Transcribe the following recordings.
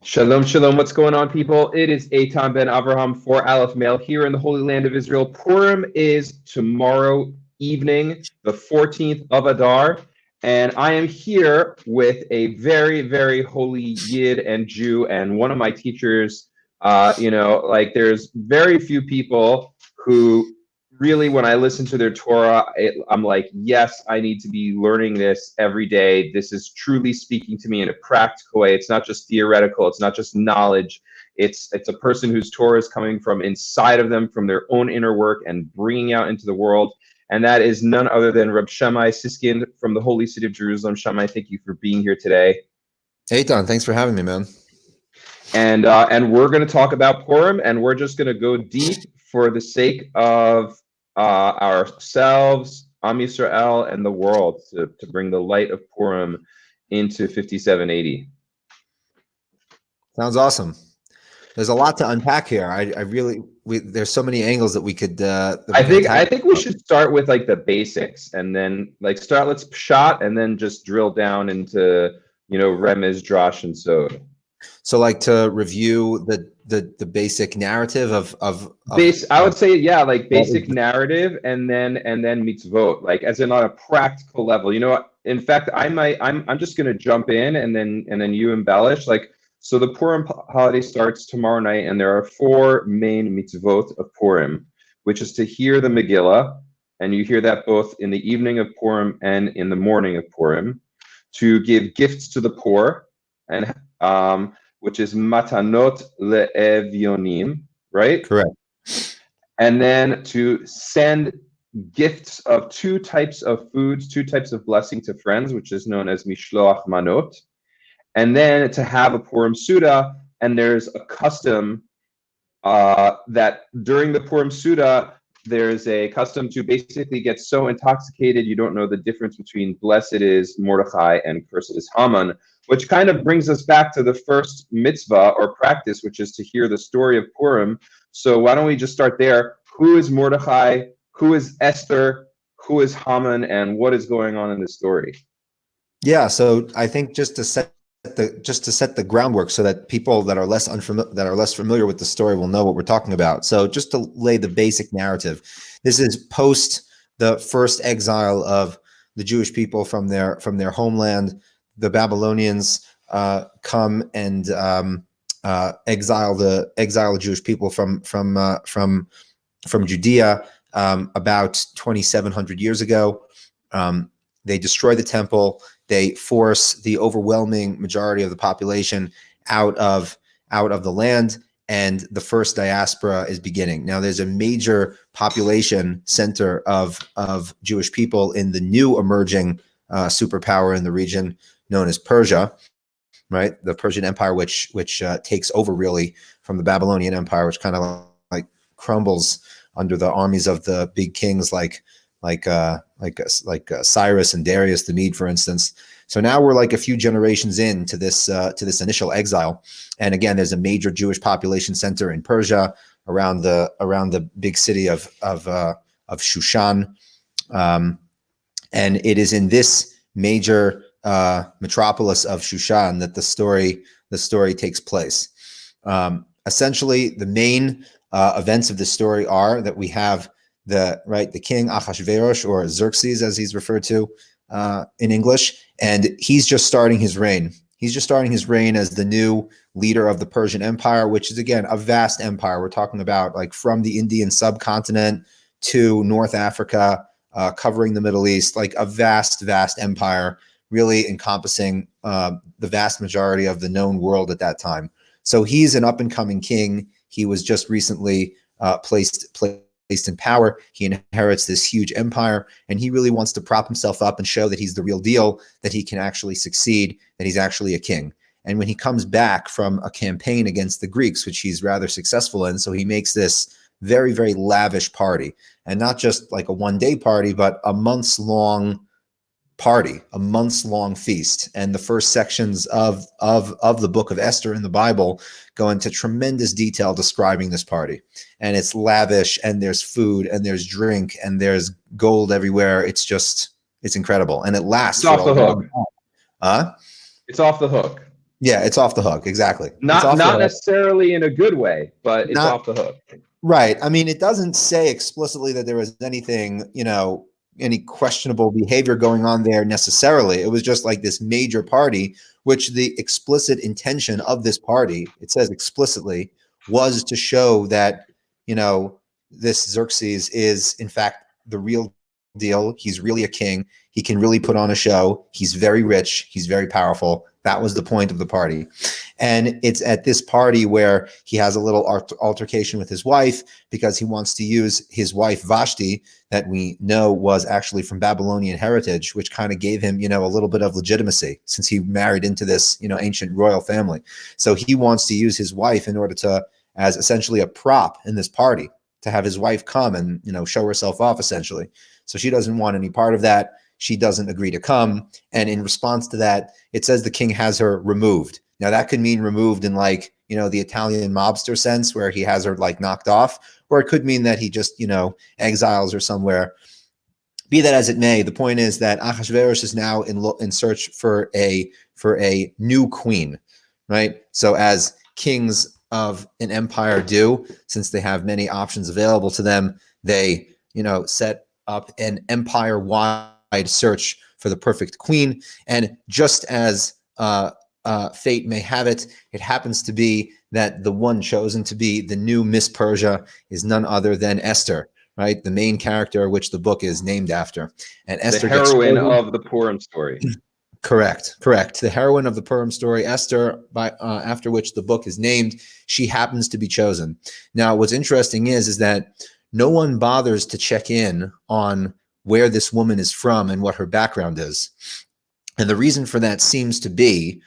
Shalom, shalom. What's going on, people? It is Eitan ben Avraham for Aleph Mail here in the Holy Land of Israel. Purim is tomorrow evening, the 14th of Adar, and I am here with a very, very holy Yid and Jew, and one of my teachers. There's very few people who really, when I listen to their Torah, I'm like, yes, I need to be learning this every day. This is truly speaking to me in a practical way. It's not just theoretical. It's not just knowledge. It's a person whose Torah is coming from inside of them, from their own inner work and bringing out into the world. And that is none other than Reb Shammai Siskind from the Holy City of Jerusalem. Shammai, thank you for being here today. Eitan, thanks for having me, man. And we're going to talk about Purim, and we're just going to go deep for the sake of ourselves, Am Yisrael, and the world to bring the light of Purim into 5780. Sounds awesome. There's a lot to unpack here. There's so many angles that we could. I think we should start with like the basics, and then let's shot, and then just drill down into Remez, Drosh, and Sod. So, like, to review the basic narrative of I would say, yeah, like basic narrative, and then mitzvot, like as in on a practical level. In fact, I'm just gonna jump in, and then you embellish. Like, so the Purim holiday starts tomorrow night, and there are 4 main mitzvot of Purim, which is to hear the Megillah, and you hear that both in the evening of Purim and in the morning of Purim, to give gifts to the poor, and which is matanot le'evyonim, right? Correct. And then to send gifts of 2 types of foods, 2 types of blessing to friends, which is known as mishloach manot. And then to have a Purim Suda, and there's a custom that during the Purim Suda, there's a custom to basically get so intoxicated you don't know the difference between blessed is Mordecai and cursed is Hummin, which kind of brings us back to the first mitzvah or practice, which is to hear the story of Purim. So why don't we just start there? Who is Mordecai? Who is Esther? Who is Hummin? And what is going on in the story? Yeah, so I think just to set the groundwork so that people that are less familiar with the story will know what we're talking about. So just to lay the basic narrative, this is post the first exile of the Jewish people from their homeland. The Babylonians come and exile the Jewish people from Judea about 2,700 years ago. They destroy the temple. They force the overwhelming majority of the population out of the land, and the first diaspora is beginning. Now, there's a major population center of Jewish people in the new emerging superpower in the region known as Persia, right? The Persian Empire, which takes over really from the Babylonian Empire, which kind of like crumbles under the armies of the big kings like Cyrus and Darius the Mede, for instance. So now we're like a few generations into this initial exile, and again, there's a major Jewish population center in Persia around the big city of Shushan, and it is in this major metropolis of Shushan that the story takes place. Essentially, the main events of the story are that we have the king Achashverosh, or Xerxes as he's referred to in English, and he's just starting his reign. He's just starting his reign as the new leader of the Persian Empire, which is again a vast empire. We're talking about like from the Indian subcontinent to North Africa, covering the Middle East, like a vast empire, really encompassing the vast majority of the known world at that time. So he's an up-and-coming king. He was just recently placed in power. He inherits this huge empire, and he really wants to prop himself up and show that he's the real deal, that he can actually succeed, that he's actually a king. And when he comes back from a campaign against the Greeks, which he's rather successful in, so he makes this very, very lavish party, and not just like a one-day party, but a months-long party, a months-long feast. And the first sections of the book of Esther in the Bible go into tremendous detail describing this party. And it's lavish, and there's food, and there's drink, and there's gold everywhere. It's incredible. And it lasts. It's off the hook. Huh? It's off the hook. Yeah, it's off the hook. Exactly. It's Not off the hook. necessarily in a good way, but it's Not off the hook. right. I mean, it doesn't say explicitly that there was anything, any questionable behavior going on there necessarily. It was just like this major party, which the explicit intention of this party, it says explicitly, was to show that, this Xerxes is in fact the real deal. He's really a king. He can really put on a show. He's very rich. He's very powerful. That was the point of the party. And it's at this party where he has a little altercation with his wife because he wants to use his wife Vashti, that we know was actually from Babylonian heritage, which kind of gave him, a little bit of legitimacy since he married into this, ancient royal family. So he wants to use his wife in order to, as essentially a prop in this party, to have his wife come and, show herself off essentially. So she doesn't want any part of that. She doesn't agree to come. And in response to that, it says the king has her removed. Now that could mean removed in like, the Italian mobster sense where he has her like knocked off, or it could mean that he just, exiles her somewhere. Be that as it may, the point is that Ahasuerus is now in search for a new queen, right? So as kings of an empire do, since they have many options available to them, they, set up an empire-wide search for the perfect queen. And just as fate may have it, it happens to be that the one chosen to be the new Miss Persia is none other than Esther, right? The main character which the book is named after. And Esther, the heroine of the Purim story. Correct. The heroine of the Purim story, Esther, after which the book is named, she happens to be chosen. Now, what's interesting is that no one bothers to check in on where this woman is from and what her background is. And the reason for that seems to be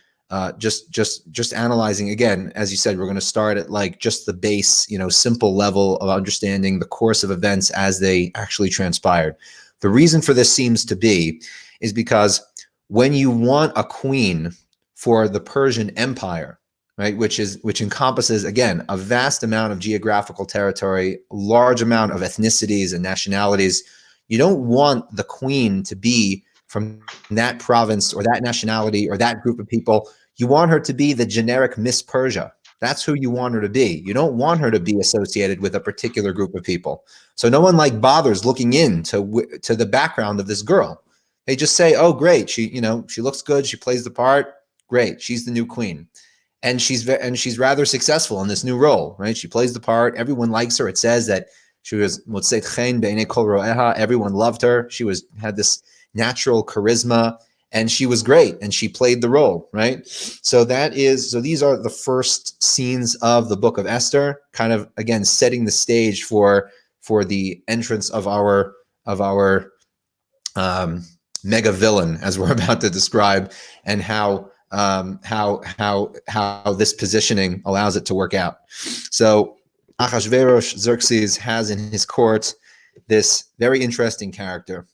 just analyzing, again, as you said, we're going to start at like just the base, simple level of understanding the course of events as they actually transpired. The reason for this seems to be is because when you want a queen for the Persian Empire, right, which encompasses, again, a vast amount of geographical territory, a large amount of ethnicities and nationalities, you don't want the queen to be from that province or that nationality or that group of people. You want her to be the generic Miss Persia. That's who you want her to be. You don't want her to be associated with a particular group of people. So no one like bothers looking into the background of this girl. They just say, "Oh, great, she looks good. She plays the part. Great, she's the new queen." And she's rather successful in this new role, right? She plays the part. Everyone likes her. It says that she was everyone loved her. She had this natural charisma, and she was great, and she played the role, right? So these are the first scenes of the book of Esther, kind of again setting the stage for the entrance of our mega villain, as we're about to describe, and how this positioning allows it to work out. So Ahasuerus, Xerxes, has in his court this very interesting character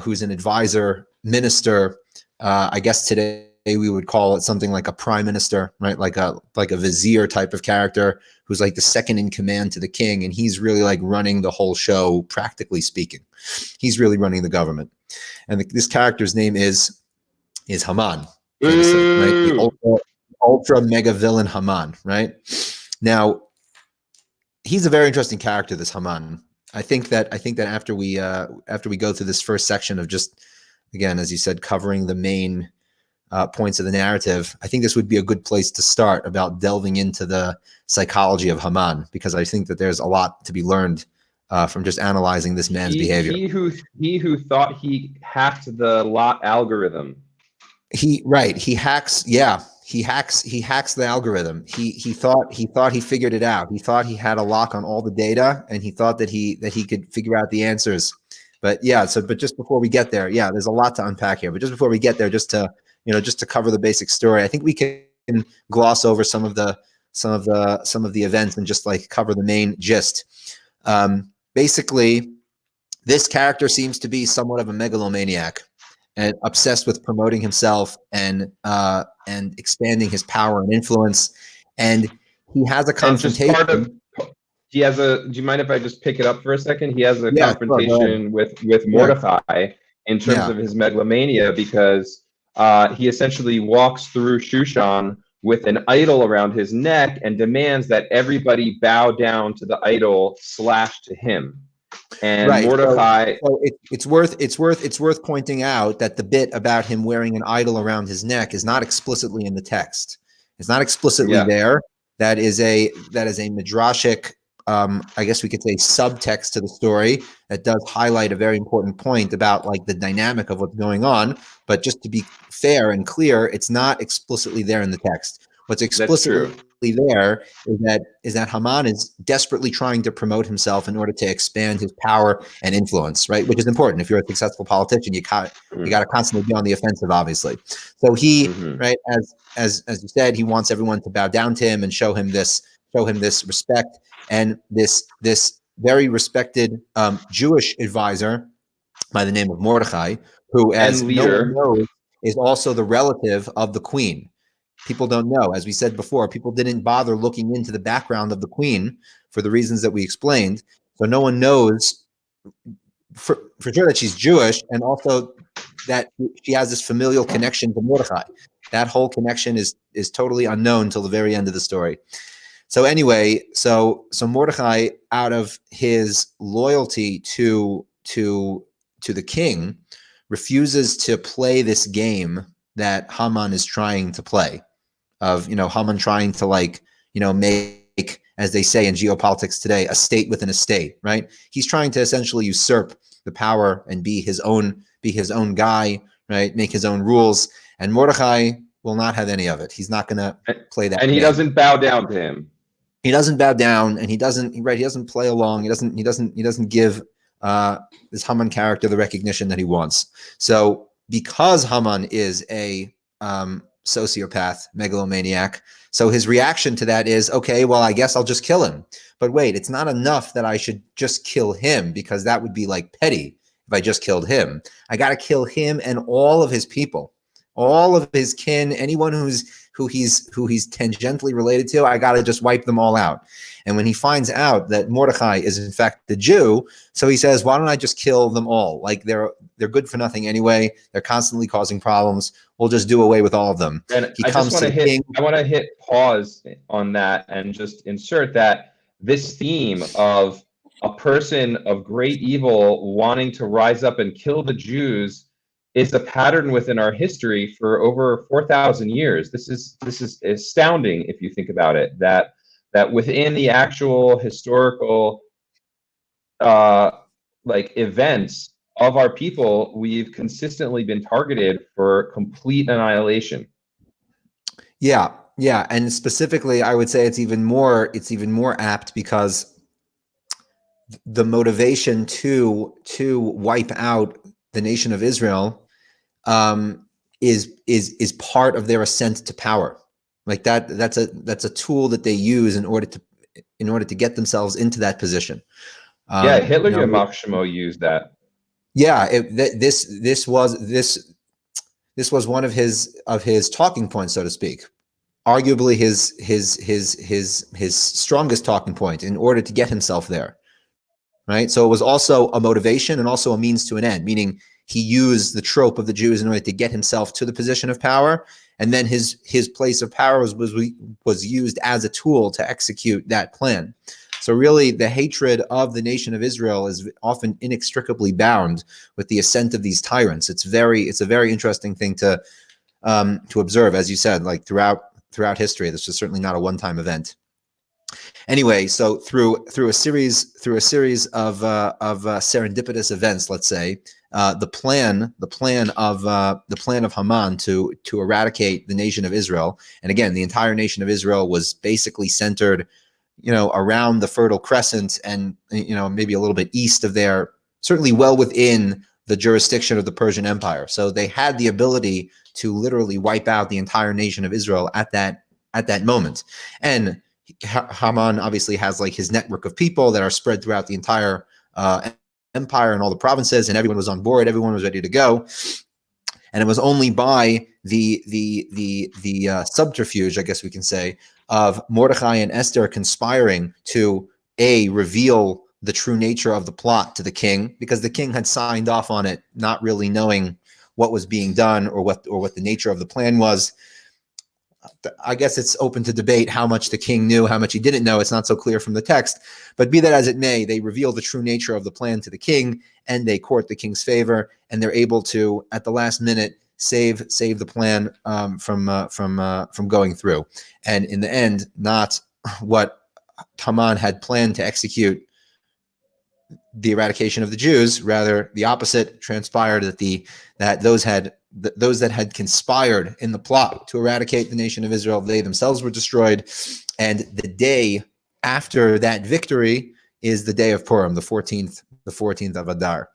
who's an advisor, minister. I guess today we would call it something like a prime minister, right? Like a vizier type of character who's like the second in command to the king, and he's really like running the whole show, practically speaking. He's really running the government. And this character's name is Hummin, famously, right? The ultra mega villain Hummin, right? Now, he's a very interesting character, this Hummin. I think that after we go through this first section of just, again, as you said, covering the main points of the narrative, I think this would be a good place to start about delving into the psychology of Hummin, because I think that there's a lot to be learned from just analyzing this man's behavior. He who thought he hacked the lot algorithm. He hacks. Yeah, he hacks the algorithm. He thought he figured it out. He thought he had a lock on all the data, and he thought that he could figure out the answers. But yeah, but just before we get there, yeah, there's a lot to unpack here. But just before we get there, just to cover the basic story, I think we can gloss over some of the events and just like cover the main gist. Basically, this character seems to be somewhat of a megalomaniac and obsessed with promoting himself and expanding his power and influence. And he has a confrontation. Do you mind if I just pick it up for a second? He has a confrontation with Mordecai in terms of his megalomania, because he essentially walks through Shushan with an idol around his neck and demands that everybody bow down to the idol / to him. And Right. Mordecai, So it's worth pointing out that the bit about him wearing an idol around his neck is not explicitly in the text. It's not explicitly yeah, there. That is a midrashic, I guess we could say, subtext to the story that does highlight a very important point about like the dynamic of what's going on. But just to be fair and clear, it's not explicitly there in the text. What's that's explicitly true. there is that Haman is desperately trying to promote himself in order to expand his power and influence, right? Which is important. If you're a successful politician, you got to constantly be on the offensive, obviously. So he, right, as you said, he wants everyone to bow down to him and show him this respect. And this very respected Jewish advisor by the name of Mordecai, who, as And no one leader. knows, is also the relative of the queen. People don't know. As we said before, people didn't bother looking into the background of the queen for the reasons that we explained. So no one knows for sure that she's Jewish, and also that she has this familial connection to Mordecai. That whole connection is totally unknown till the very end of the story. So anyway, so Mordecai, out of his loyalty to the king, refuses to play this game that Haman is trying to play, of Haman trying to make, as they say in geopolitics today, a state within a state, right? He's trying to essentially usurp the power and be his own guy, right? Make his own rules. And Mordecai will not have any of it. He's not going to play that. And he doesn't bow down to him. He doesn't bow down, and he doesn't play along. He doesn't give this Haman character the recognition that he wants. So because Haman is a sociopath, megalomaniac, so his reaction to that is, okay, well, I guess I'll just kill him. But wait, it's not enough that I should just kill him, because that would be like petty if I just killed him. I got to kill him and all of his people, all of his kin, anyone who he's tangentially related to. I got to just wipe them all out. And when he finds out that Mordecai is in fact the Jew, so he says, why don't I just kill them all? Like they're good for nothing anyway. They're constantly causing problems. We'll just do away with all of them. And I want to hit pause on that and just insert that this theme of a person of great evil wanting to rise up and kill the Jews is a pattern within our history for over 4,000 years. This is astounding if you think about it, that within the actual historical events of our people, we've consistently been targeted for complete annihilation. Yeah, and specifically, I would say it's even more apt because the motivation to wipe out the nation of Israel is part of their ascent to power. Like that's a tool that they use in order to get themselves into that position. Hitler Yamach Shemo used that. Yeah, this was one of his talking points, so to speak. Arguably his strongest talking point in order to get himself there. Right? So it was also a motivation and also a means to an end, meaning he used the trope of the Jews in order to get himself to the position of power, and then his place of power was used as a tool to execute that plan. So really, the hatred of the nation of Israel is often inextricably bound with the ascent of these tyrants. It's a very interesting thing to observe, as you said, like throughout history. This was certainly not a one-time event. Anyway, so through a series of serendipitous events, let's say, the plan of Haman to eradicate the nation of Israel, and again, the entire nation of Israel was basically centered, around the Fertile Crescent, and maybe a little bit east of there, certainly well within the jurisdiction of the Persian Empire. So they had the ability to literally wipe out the entire nation of Israel at that moment. And Haman obviously has like his network of people that are spread throughout the entire empire and all the provinces, and everyone was on board. Everyone was ready to go. And it was only by the subterfuge, I guess we can say, of Mordecai and Esther conspiring to reveal the true nature of the plot to the king, because the king had signed off on it, not really knowing what was being done or what the nature of the plan was. I guess it's open to debate how much the king knew, how much he didn't know. It's not so clear from the text, but be that as it may, they reveal the true nature of the plan to the king, and they court the king's favor, and they're able to, at the last minute, save the plan from going through. And in the end, not what Haman had planned to execute, the eradication of the Jews, rather the opposite transpired, that those that had conspired in the plot to eradicate the nation of Israel, they themselves were destroyed. And the day after that victory is the day of Purim, the 14th of Adar.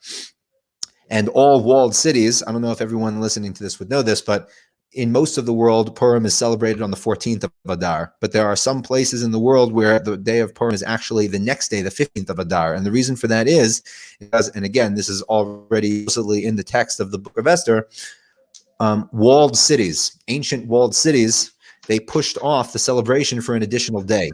And all walled cities, I don't know if everyone listening to this would know this, but in most of the world, Purim is celebrated on the 14th of Adar. But there are some places in the world where the day of Purim is actually the next day, the 15th of Adar. And the reason for that is because, and again, this is already explicitly in the text of the book of Esther, walled cities, ancient walled cities, they pushed off the celebration for an additional day.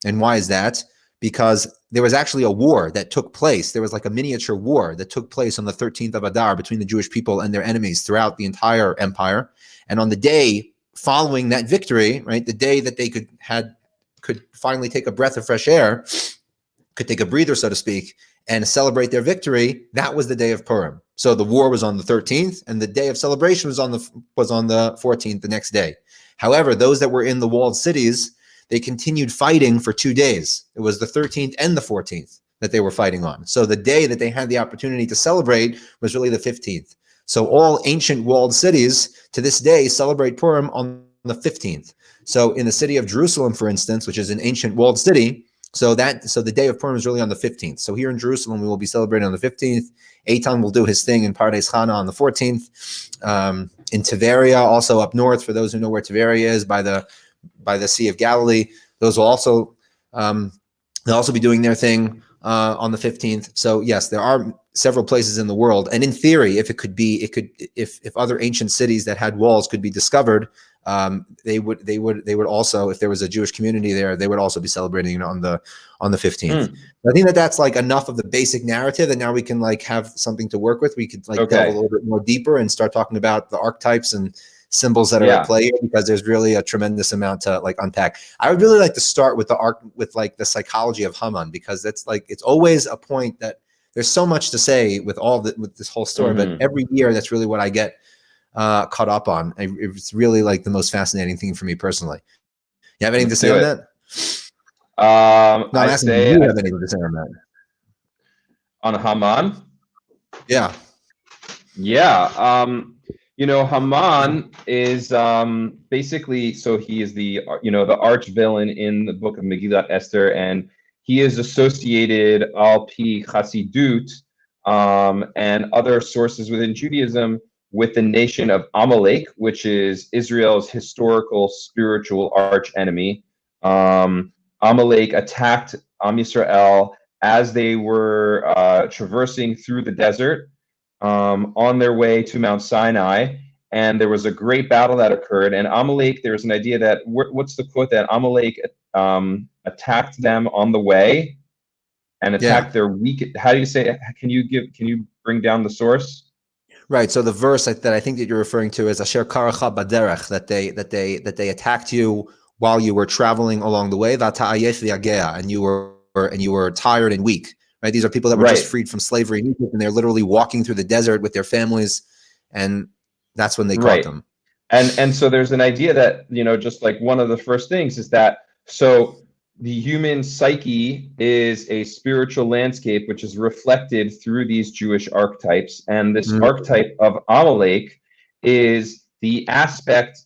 And why is that? Because there was actually a war that took place. There was like a miniature war that took place on the 13th of Adar between the Jewish people and their enemies throughout the entire empire. And on the day following that victory, right, the day that they could finally take a breath of fresh air, could take a breather, so to speak, and celebrate their victory, that was the day of Purim. So the war was on the 13th, and the day of celebration was on the 14th, the next day. However, those that were in the walled cities, they continued fighting for 2 days. It was the 13th and the 14th that they were fighting on. So the day that they had the opportunity to celebrate was really the 15th. So all ancient walled cities to this day celebrate Purim on the 15th. So in the city of Jerusalem, for instance, which is an ancient walled city, so the day of Purim is really on the 15th. So here in Jerusalem, we will be celebrating on the 15th. Eitan will do his thing in Pardes Chana on the 14th. In Tiberia, also up north, for those who know where Tiberia is, by the Sea of Galilee, those will also they'll also be doing their thing on the 15th. So yes, there are several places in the world, and in theory, if other ancient cities that had walls could be discovered, they would also, if there was a Jewish community there, they would also be celebrating on the 15th. I think that's like enough of the basic narrative, and now we can like have something to work with. We could like delve a little bit more deeper and start talking about the archetypes and symbols that are at play here, because there's really a tremendous amount to like unpack. I would really like to start with like the psychology of Hummin, because that's like, it's always a point that there's so much to say with this whole story, but every year that's really what I get caught up on. It's really like the most fascinating thing for me personally. You have anything to say on that? No, I'm asking you, do you have anything to say on that? On Haman? Yeah. Yeah. Haman is basically, so he is the arch villain in the book of Megillah Esther, and he is associated al pi Chassidut and other sources within Judaism with the nation of Amalek, which is Israel's historical spiritual arch enemy. Amalek attacked Am Yisrael as they were traversing through the desert on their way to Mount Sinai, and there was a great battle that occurred. And Amalek, there's an idea that, what's the quote, that Amalek attacked them on the way and attacked their weak. How do you say? Can you bring down the source? Right. So the verse that I think that you're referring to is Asher Karacha Baderech, that they attacked you while you were traveling along the way, and you were tired and weak. Right. These are people that were just freed from slavery in Egypt, and they're literally walking through the desert with their families, and that's when they caught them. And so there's an idea that, just like one of the first things is that, so the human psyche is a spiritual landscape which is reflected through these Jewish archetypes. And this archetype of Amalek is the aspect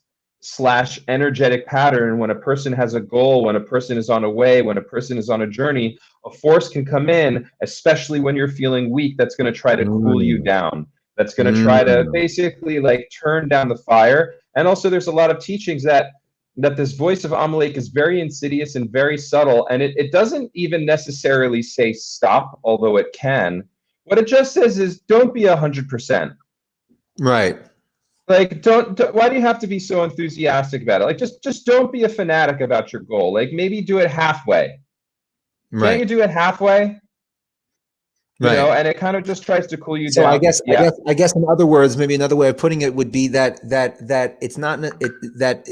/ energetic pattern when a person has a goal, when a person is on a way, when a person is on a journey. A force can come in, especially when you're feeling weak, that's going to try to cool you down. That's going to try to basically like turn down the fire. And also there's a lot of teachings that this voice of Amalek is very insidious and very subtle, and it doesn't even necessarily say stop, although it can. What it just says is don't be 100%. Right. Like don't why do you have to be so enthusiastic about it? Like just don't be a fanatic about your goal. Like maybe do it halfway. Right. Can't you do it halfway? Right. and it kind of just tries to cool you So I down. guess, Yeah. in other words, maybe another way of putting it would be that it's not that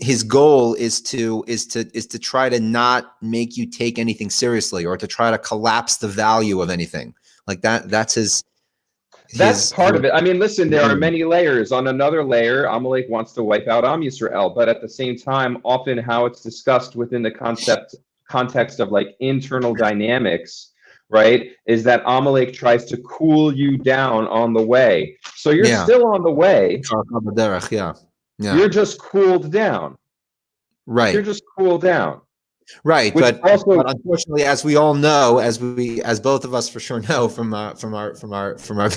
his goal is to try to not make you take anything seriously, or to try to collapse the value of anything like that. That's That's his part of it. I mean, listen, there are aim. many layers. On another layer, Amalek wants to wipe out Am Yisrael, but at the same time, often how it's discussed within the context of like internal dynamics, right, is that Amalek tries to cool you down on the way. So you're Yeah. still on the way. Yeah. You're just cooled down. Right. You're just cooled down. Right, Which but also, unfortunately, as we all know, as both of us for sure know from our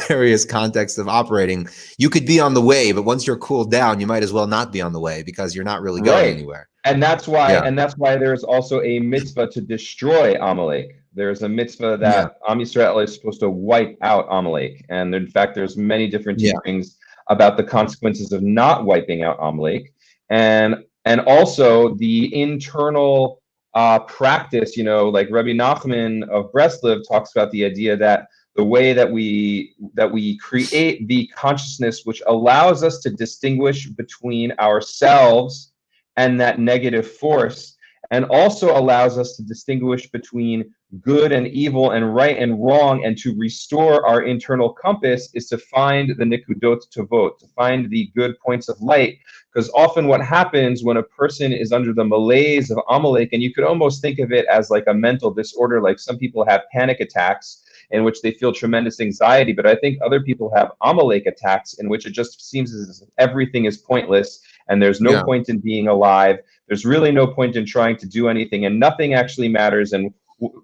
various contexts of operating, you could be on the way, but once you're cooled down, you might as well not be on the way, because you're not really going right. anywhere. And that's why, Yeah. there's also a mitzvah to destroy Amalek. There's a mitzvah Yeah. that Am Yisrael is supposed to wipe out Amalek. And in fact, there's many different Yeah. teachings about the consequences of not wiping out Amalek. And also the internal practice, like Rabbi Nachman of Breslov talks about the idea that the way that we create the consciousness which allows us to distinguish between ourselves and that negative force, and also allows us to distinguish between good and evil and right and wrong, and to restore our internal compass, is to find the nikudot tovot, to find the good points of light. Because often what happens when a person is under the malaise of Amalek, and you could almost think of it as like a mental disorder, like some people have panic attacks in which they feel tremendous anxiety, but I think other people have Amalek attacks in which it just seems as if everything is pointless and there's no point in being alive. There's really no point in trying to do anything, and nothing actually matters, and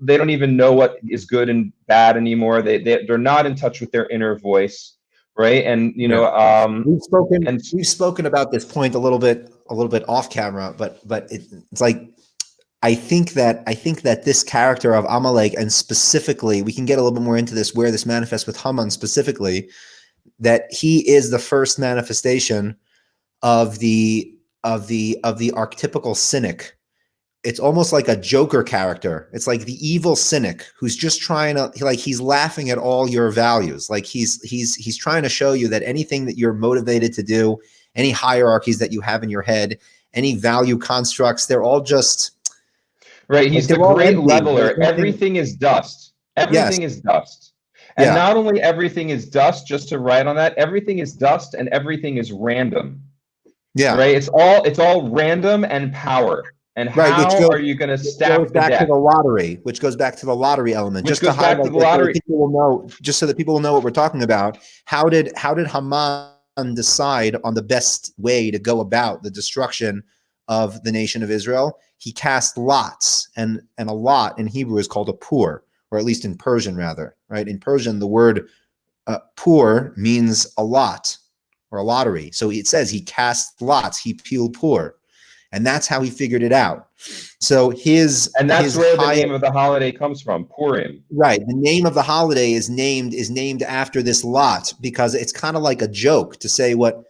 they don't even know what is good and bad anymore. They're not in touch with their inner voice, right? And we've spoken about this point a little bit off camera, but it's like, I think that this character of Amalek, and specifically, we can get a little bit more into this, where this manifests with Hummin specifically, that he is the first manifestation of the archetypical cynic. It's almost like a Joker character. It's like the evil cynic who's just trying to, like, he's laughing at all your values. Like he's trying to show you that anything that you're motivated to do, any hierarchies that you have in your head, any value constructs, they're all just right. He's the great leveler. Everything is dust. Everything is dust. And not only everything is dust, just to write on that, everything is dust and everything is random. Yeah. Right. It's all random and power. And how are you going to stack the deck? To the lottery, which goes back to the lottery element, just to highlight the lottery. So that people will know what we're talking about. How did Haman decide on the best way to go about the destruction of the nation of Israel? He cast lots, and a lot in Hebrew is called a pur, or at least in Persian, rather. Right? In Persian, the word pur means a lot or a lottery. So it says he cast lots, he pil pur. And that's how he figured it out. So that's where the name of the holiday comes from, Purim. Right. The name of the holiday is named after this lot, because it's kind of like a joke to say what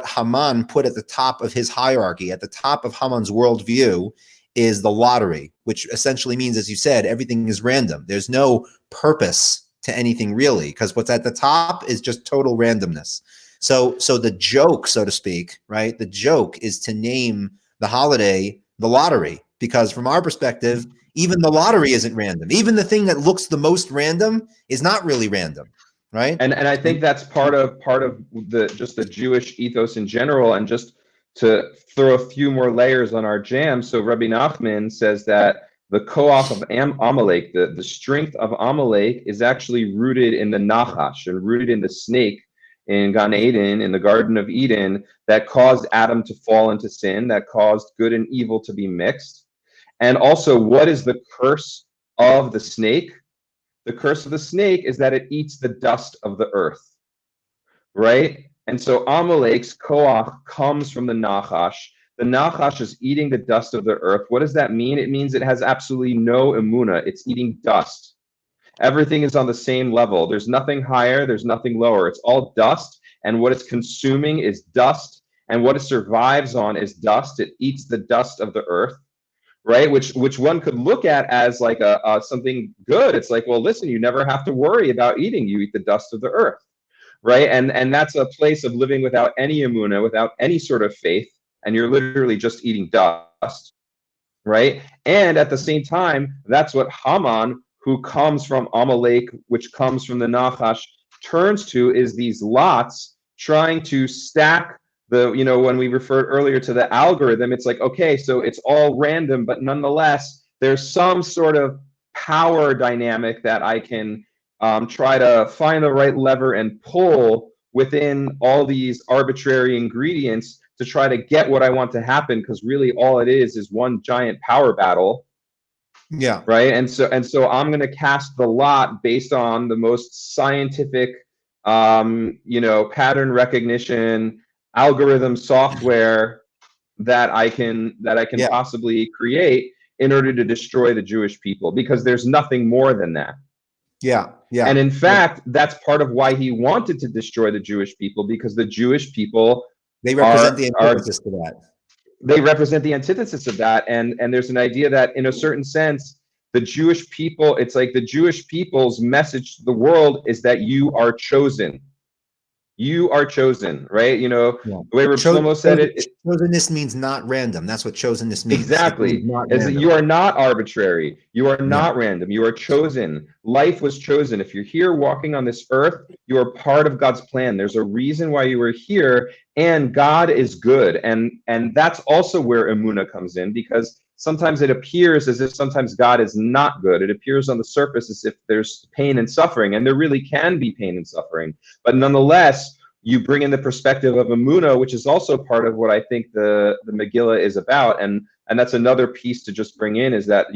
Haman put at the top of his hierarchy, at the top of Haman's worldview, is the lottery, which essentially means, as you said, everything is random. There's no purpose to anything really, because what's at the top is just total randomness. So the joke, so to speak, right? The joke is to name the holiday the lottery, because from our perspective, even the lottery isn't random. Even the thing that looks the most random is not really random, right? And I think that's part of the Jewish ethos in general. And just to throw a few more layers on our jam, so Rabbi Nachman says that the koach of Amalek, the strength of Amalek, is actually rooted in the nachash, and rooted in the snake in Gan Eden, in the Garden of Eden, that caused Adam to fall into sin, that caused good and evil to be mixed. And also, what is the curse of the snake? The curse of the snake is that it eats the dust of the earth, right? And so Amalek's koach comes from the nachash. The nachash is eating the dust of the earth. What does that mean? It means it has absolutely no emunah. It's eating dust. Everything is on the same level. There's nothing higher. There's nothing lower. It's all dust. And what it's consuming is dust. And what it survives on is dust. It eats the dust of the earth, right? Which one could look at as like a something good. It's like, well, listen, you never have to worry about eating. You eat the dust of the earth, right? And that's a place of living without any emunah, without any sort of faith, and you're literally just eating dust, right? And at the same time, that's what Haman, who comes from Amalek, which comes from the Nachash, turns to, is these lots trying to stack the, when we referred earlier to the algorithm, it's like, okay, so it's all random, but nonetheless, there's some sort of power dynamic that I can try to find the right lever and pull within all these arbitrary ingredients to try to get what I want to happen, because really all it is one giant power battle. Yeah. Right. And so I'm going to cast the lot based on the most scientific, pattern recognition algorithm software that I can possibly create in order to destroy the Jewish people, because there's nothing more than that. Yeah. And in fact, that's part of why he wanted to destroy the Jewish people, because the Jewish people, they represent the antithesis to that. They represent the antithesis of that. And there's an idea that in a certain sense, the Jewish people, it's like the Jewish people's message to the world is that you are chosen. You are chosen, right? The way Reb Shlomo said it. Chosenness means not random. That's what chosenness means. Exactly. You are not arbitrary. You are not random. You are chosen. Life was chosen. If you're here walking on this earth, you are part of God's plan. There's a reason why you are here, and God is good. And that's also where Emunah comes in, because sometimes it appears as if sometimes God is not good. It appears on the surface as if there's pain and suffering, and there really can be pain and suffering. But nonetheless, you bring in the perspective of Emunah, which is also part of what I think the Megillah is about. And that's another piece to just bring in, is that,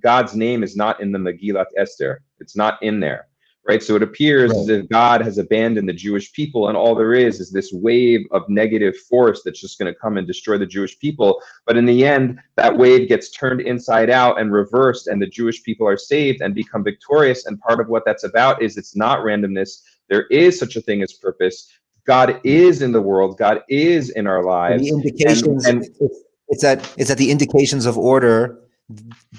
God's name is not in the Megillat Esther. It's not in there, right? So it appears as if God has abandoned the Jewish people, and all there is this wave of negative force that's just going to come and destroy the Jewish people. But in the end, that wave gets turned inside out and reversed, and the Jewish people are saved and become victorious. And part of what that's about is it's not randomness. There is such a thing as purpose. God is in the world. God is in our lives. The indications, it's that the indications of order,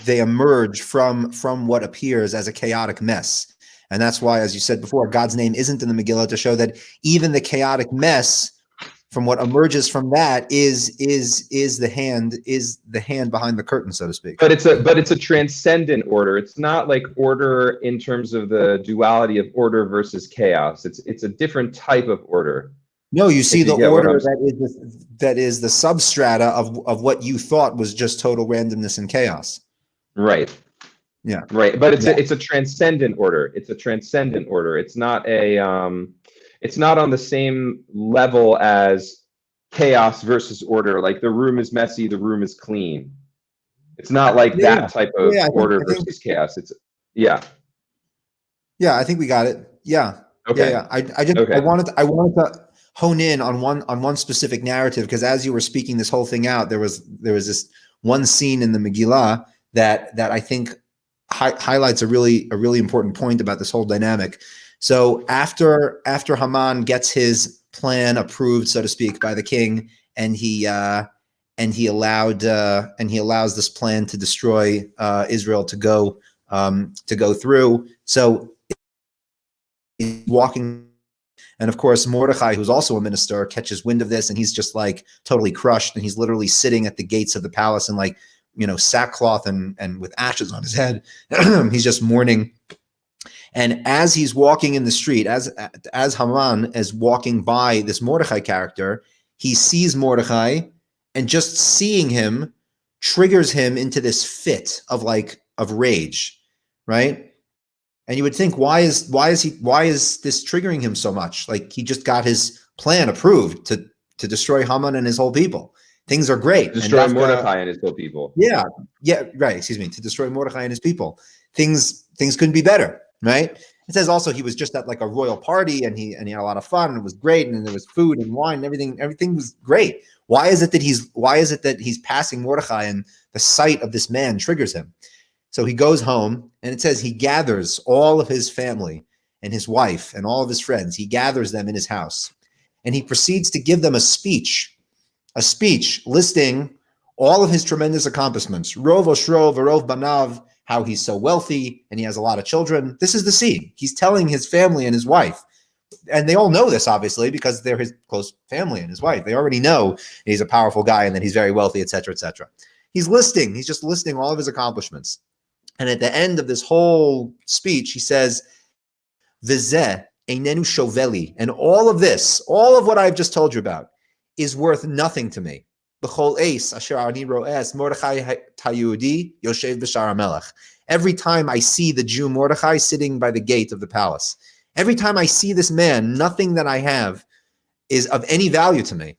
they emerge from what appears as a chaotic mess. And that's why, as you said before, God's name isn't in the Megillah, to show that even the chaotic mess, from what emerges from that, is the hand behind the curtain, so to speak. But it's a transcendent order. It's not like order in terms of the duality of order versus chaos. It's a different type of order. No, you see the order that is the substrata of what you thought was just total randomness and chaos. Right. Yeah. Right. But it's a transcendent order. It's a transcendent order. It's not it's not on the same level as chaos versus order. Like the room is messy, the room is clean. It's not like that type of order versus chaos. It's Yeah, I think we got it. Yeah. Okay. Yeah. I wanted to hone in on one specific narrative, because as you were speaking this whole thing out, there was this one scene in the Megillah that I think highlights a really important point about this whole dynamic. So after Haman gets his plan approved, so to speak, by the king, and he allows this plan to destroy Israel to go through. So he's walking, and of course Mordecai, who's also a minister, catches wind of this, and he's just like totally crushed, and he's literally sitting at the gates of the palace in like, sackcloth and with ashes on his head. He's just mourning. And as he's walking in the street, as Haman is walking by this Mordecai character, he sees Mordecai, and just seeing him triggers him into this fit of rage, right? And you would think, why is this triggering him so much? Like, he just got his plan approved to destroy Haman and his whole people. Things are great. Destroy Mordecai and his whole people. Yeah, right. Excuse me. To destroy Mordecai and his people. Things couldn't be better, right? It says also he was just at like a royal party, and he had a lot of fun, and it was great, and there was food and wine and everything. Everything was great. Why is it that he's passing Mordecai, and the sight of this man triggers him? So he goes home, and it says he gathers all of his family and his wife and all of his friends. He gathers them in his house, and he proceeds to give them a speech listing all of his tremendous accomplishments, Rov Oshro V'Rov Banav, how he's so wealthy and he has a lot of children. This is the scene. He's telling his family and his wife, and they all know this, obviously, because they're his close family and his wife. They already know he's a powerful guy and that he's very wealthy, etc., etc. He's just listing all of his accomplishments. And at the end of this whole speech, he says, V'zeh einenu shoveli, and all of this, all of what I've just told you about, is worth nothing to me. B'chol eis asher ani ro'es Mordecai hayudi yoshev b'shar hamelech. Every time I see the Jew Mordecai sitting by the gate of the palace, every time I see this man, nothing that I have is of any value to me.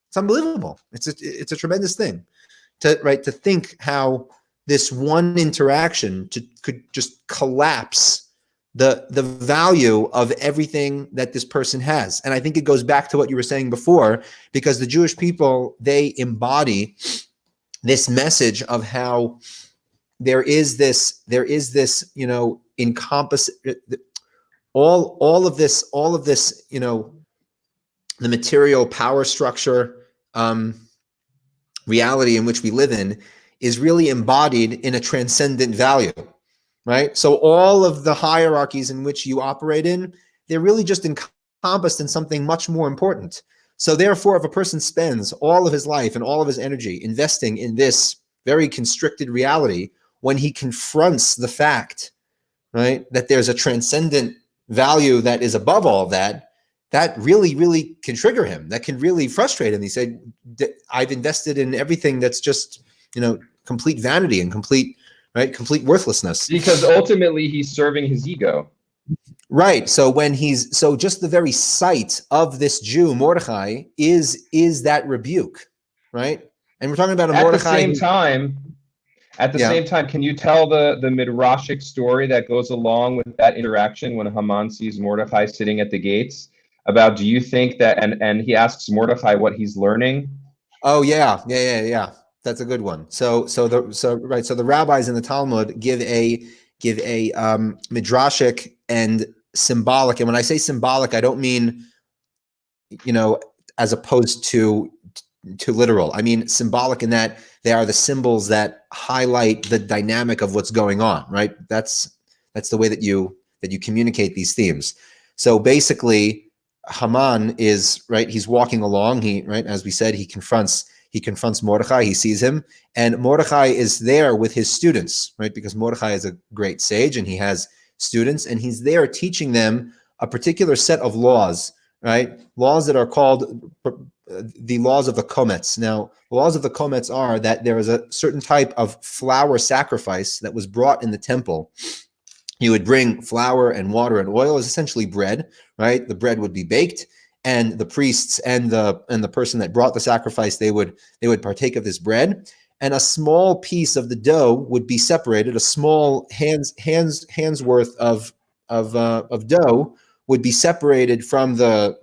It's unbelievable. It's a tremendous thing to think how this one interaction could just collapse the value of everything that this person has. And I think it goes back to what you were saying before, because the Jewish people, they embody this message of how there is this, encompass all of this, the material power structure, reality in which we live in is really embodied in a transcendent value, right? So all of the hierarchies in which you operate in, they're really just encompassed in something much more important. So therefore, if a person spends all of his life and all of his energy investing in this very constricted reality, when he confronts the fact, right, that there's a transcendent value that is above all of that, that really, really can trigger him. That can really frustrate him. He said, I've invested in everything that's just, complete vanity and complete worthlessness. Because ultimately he's serving his ego. Right. So so just the very sight of this Jew, Mordecai, is that rebuke, right? And we're talking about a Mordecai. At the same time, can you tell the midrashic story that goes along with that interaction when Haman sees Mordecai sitting at the gates? About, do you think that, and he asks Mordecai what he's learning? Oh yeah. That's a good one. So the rabbis in the Talmud give a midrashic and symbolic. And when I say symbolic, I don't mean, as opposed to literal. I mean symbolic in that they are the symbols that highlight the dynamic of what's going on, right? That's the way that you communicate these themes. So basically, Haman is, right, he's walking along, as we said, he confronts Mordecai, he sees him, and Mordecai is there with his students, right? Because Mordecai is a great sage and he has students, and he's there teaching them a particular set of laws, right? Laws that are called the laws of the Komets. Now, the laws of the Komets are that there is a certain type of flour sacrifice that was brought in the temple. You would bring flour and water and oil, is essentially bread, right? The bread would be baked, and the priests and the person that brought the sacrifice, they would partake of this bread, and a small piece of the dough would be separated. A small hands worth of dough would be separated from the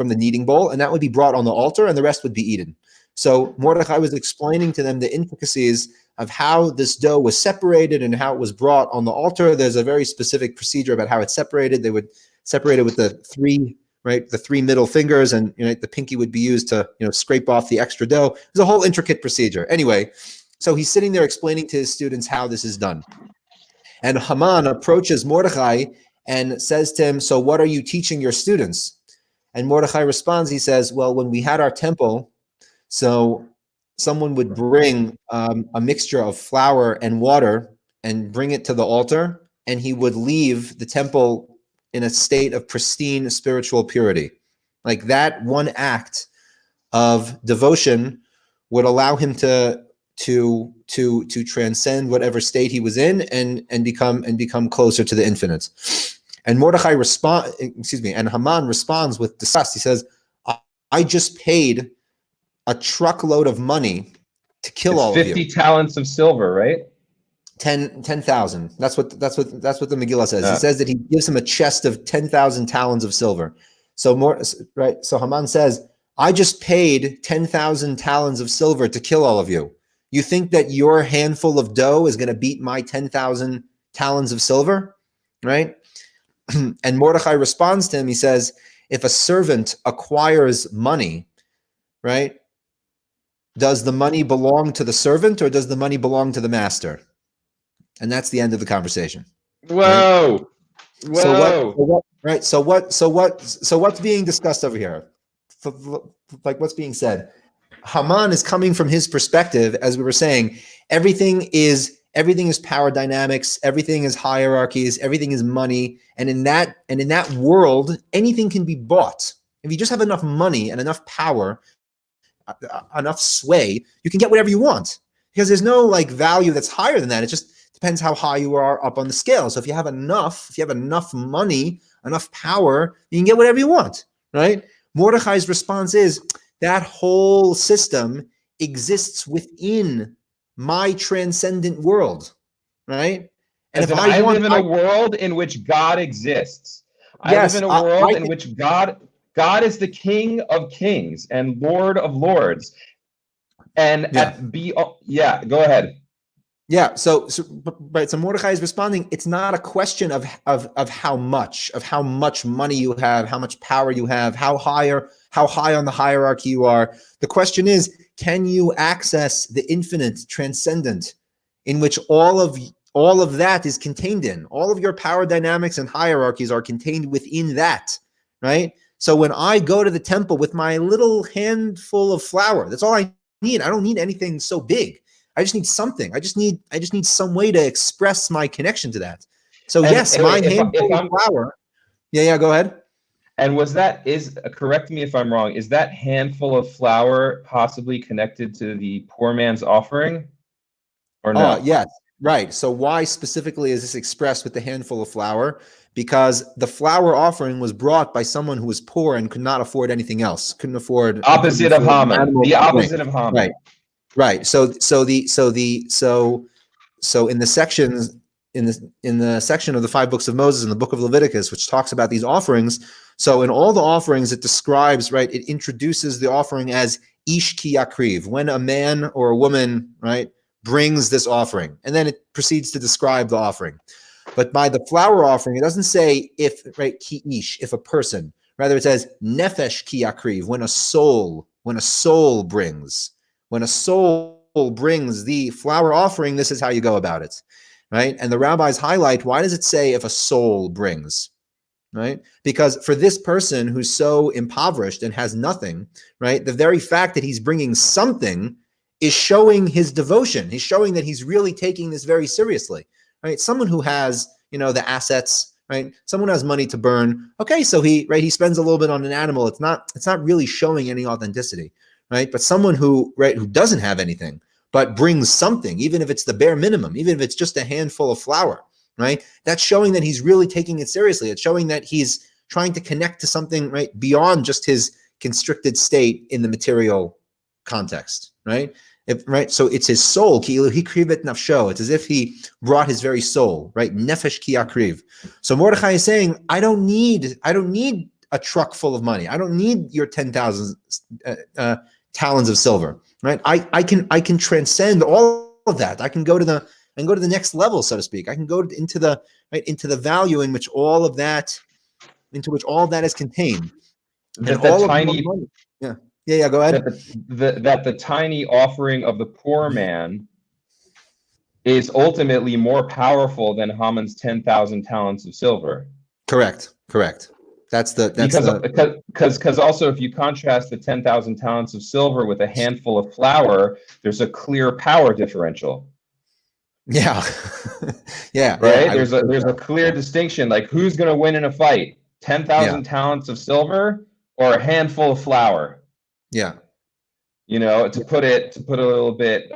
kneading bowl, and that would be brought on the altar, and the rest would be eaten. So Mordecai was explaining to them the intricacies of how this dough was separated and how it was brought on the altar. There's a very specific procedure about how it's separated. They would separate it with the three middle fingers, and the pinky would be used to scrape off the extra dough. There's a whole intricate procedure. Anyway, so he's sitting there explaining to his students how this is done. And Haman approaches Mordecai and says to him, "So what are you teaching your students?" And Mordecai responds, he says, "Well, when we had our temple, so someone would bring a mixture of flour and water and bring it to the altar, and he would leave the temple in a state of pristine spiritual purity. Like that one act of devotion would allow him to transcend whatever state he was in and become closer to the infinite." And and Haman responds with disgust. He says, "I just paid a truckload of money to kill all of you." 50 talents of silver, right? 10,000. That's what the Megillah says. It says that he gives him a chest of 10,000 talents of silver. So Haman says, "I just paid 10,000 talents of silver to kill all of you. You think that your handful of dough is going to beat my 10,000 talents of silver?" Right? And Mordecai responds to him. He says, "If a servant acquires money, right, Does the money belong to the servant or does the money belong to the master? And that's the end of the conversation. Right? Whoa. Whoa. So what's being discussed over here? Like what's being said? Haman is coming from his perspective, as we were saying, everything is power dynamics, everything is hierarchies, everything is money, and in that world, anything can be bought. If you just have enough money and enough power, enough sway, you can get whatever you want, because there's no like value that's higher than that. It just depends how high you are up on the scale. So if you have enough money, enough power, you can get whatever you want, right? Mordecai's response is that whole system exists within my transcendent world, right? And if I live in a world in which God exists, I live in a world in which God is the King of Kings and Lord of Lords. And go ahead. Yeah. So Mordecai is responding. It's not a question of how much money you have, how much power you have, how high on the hierarchy you are. The question is, can you access the infinite, transcendent, in which all of that is contained in? All of your power dynamics and hierarchies are contained within that, right? So when I go to the temple with my little handful of flour, that's all I need. I don't need anything so big. I just need something. I just need some way to express my connection to that. So my handful of flour. Yeah, go ahead. And correct me if I'm wrong, is that handful of flour possibly connected to the poor man's offering or no? Yes, right. So why specifically is this expressed with the handful of flour? Because the flour offering was brought by someone who was poor and could not afford anything else. Couldn't afford opposite of Hummin. The opposite of Hummin. Right. So in the sections in the section of the 5 books of Moses in the book of Leviticus, which talks about these offerings. So in all the offerings, it describes, right, it introduces the offering as ish ki yakriv, when a man or a woman, right, brings this offering, and then it proceeds to describe the offering. But by the flour offering, it doesn't say if, right, ki ish, if a person. Rather, it says nefesh ki yakriv, when a soul brings. When a soul brings the flour offering, this is how you go about it, right? And the rabbis highlight, why does it say if a soul brings, right? Because for this person who's so impoverished and has nothing, right, the very fact that he's bringing something is showing his devotion. He's showing that he's really taking this very seriously, right? Someone who has, the assets, right? Someone who has money to burn. Okay, so he spends a little bit on an animal. It's not really showing any authenticity. Right? But someone who doesn't have anything, but brings something, even if it's the bare minimum, even if it's just a handful of flour, right? That's showing that he's really taking it seriously. It's showing that he's trying to connect to something, right, beyond just his constricted state in the material context, right? So it's his soul. It's as if he brought his very soul, right? Nefesh ki akriv. So Mordecai is saying, I don't need a truck full of money. I don't need your 10,000 talons of silver, right? I can transcend all of that. I can go to the next level, so to speak. I can go into the value in which all of that is contained. That go ahead. That the tiny offering of the poor man is ultimately more powerful than Haman's 10,000 talents of silver. Correct. Because also if you contrast the 10,000 talents of silver with a handful of flour, there's a clear power differential. Yeah. Yeah. Right? There's a clear distinction. Like, who's going to win in a fight? 10,000 talents of silver or a handful of flour? Yeah. To put it a little bit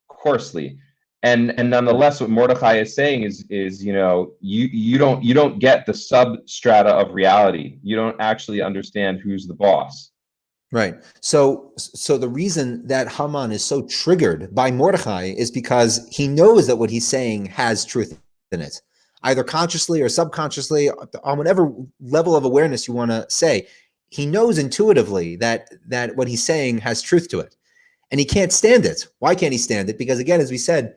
coarsely. And nonetheless, what Mordecai is saying is you don't get the substrata of reality. You don't actually understand who's the boss. Right. So the reason that Haman is so triggered by Mordecai is because he knows that what he's saying has truth in it, either consciously or subconsciously, on whatever level of awareness you want to say. He knows intuitively that what he's saying has truth to it, and he can't stand it. Why can't he stand it? Because again, as we said,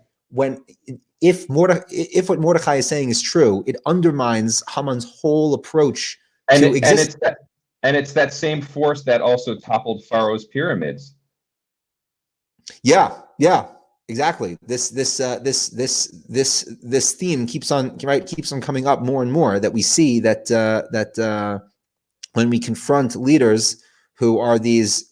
if what Mordecai is saying is true, it undermines Haman's whole approach to existence. And it's that same force that also toppled Pharaoh's pyramids. Yeah, exactly. This theme keeps on coming up more and more, that we see that when we confront leaders who are these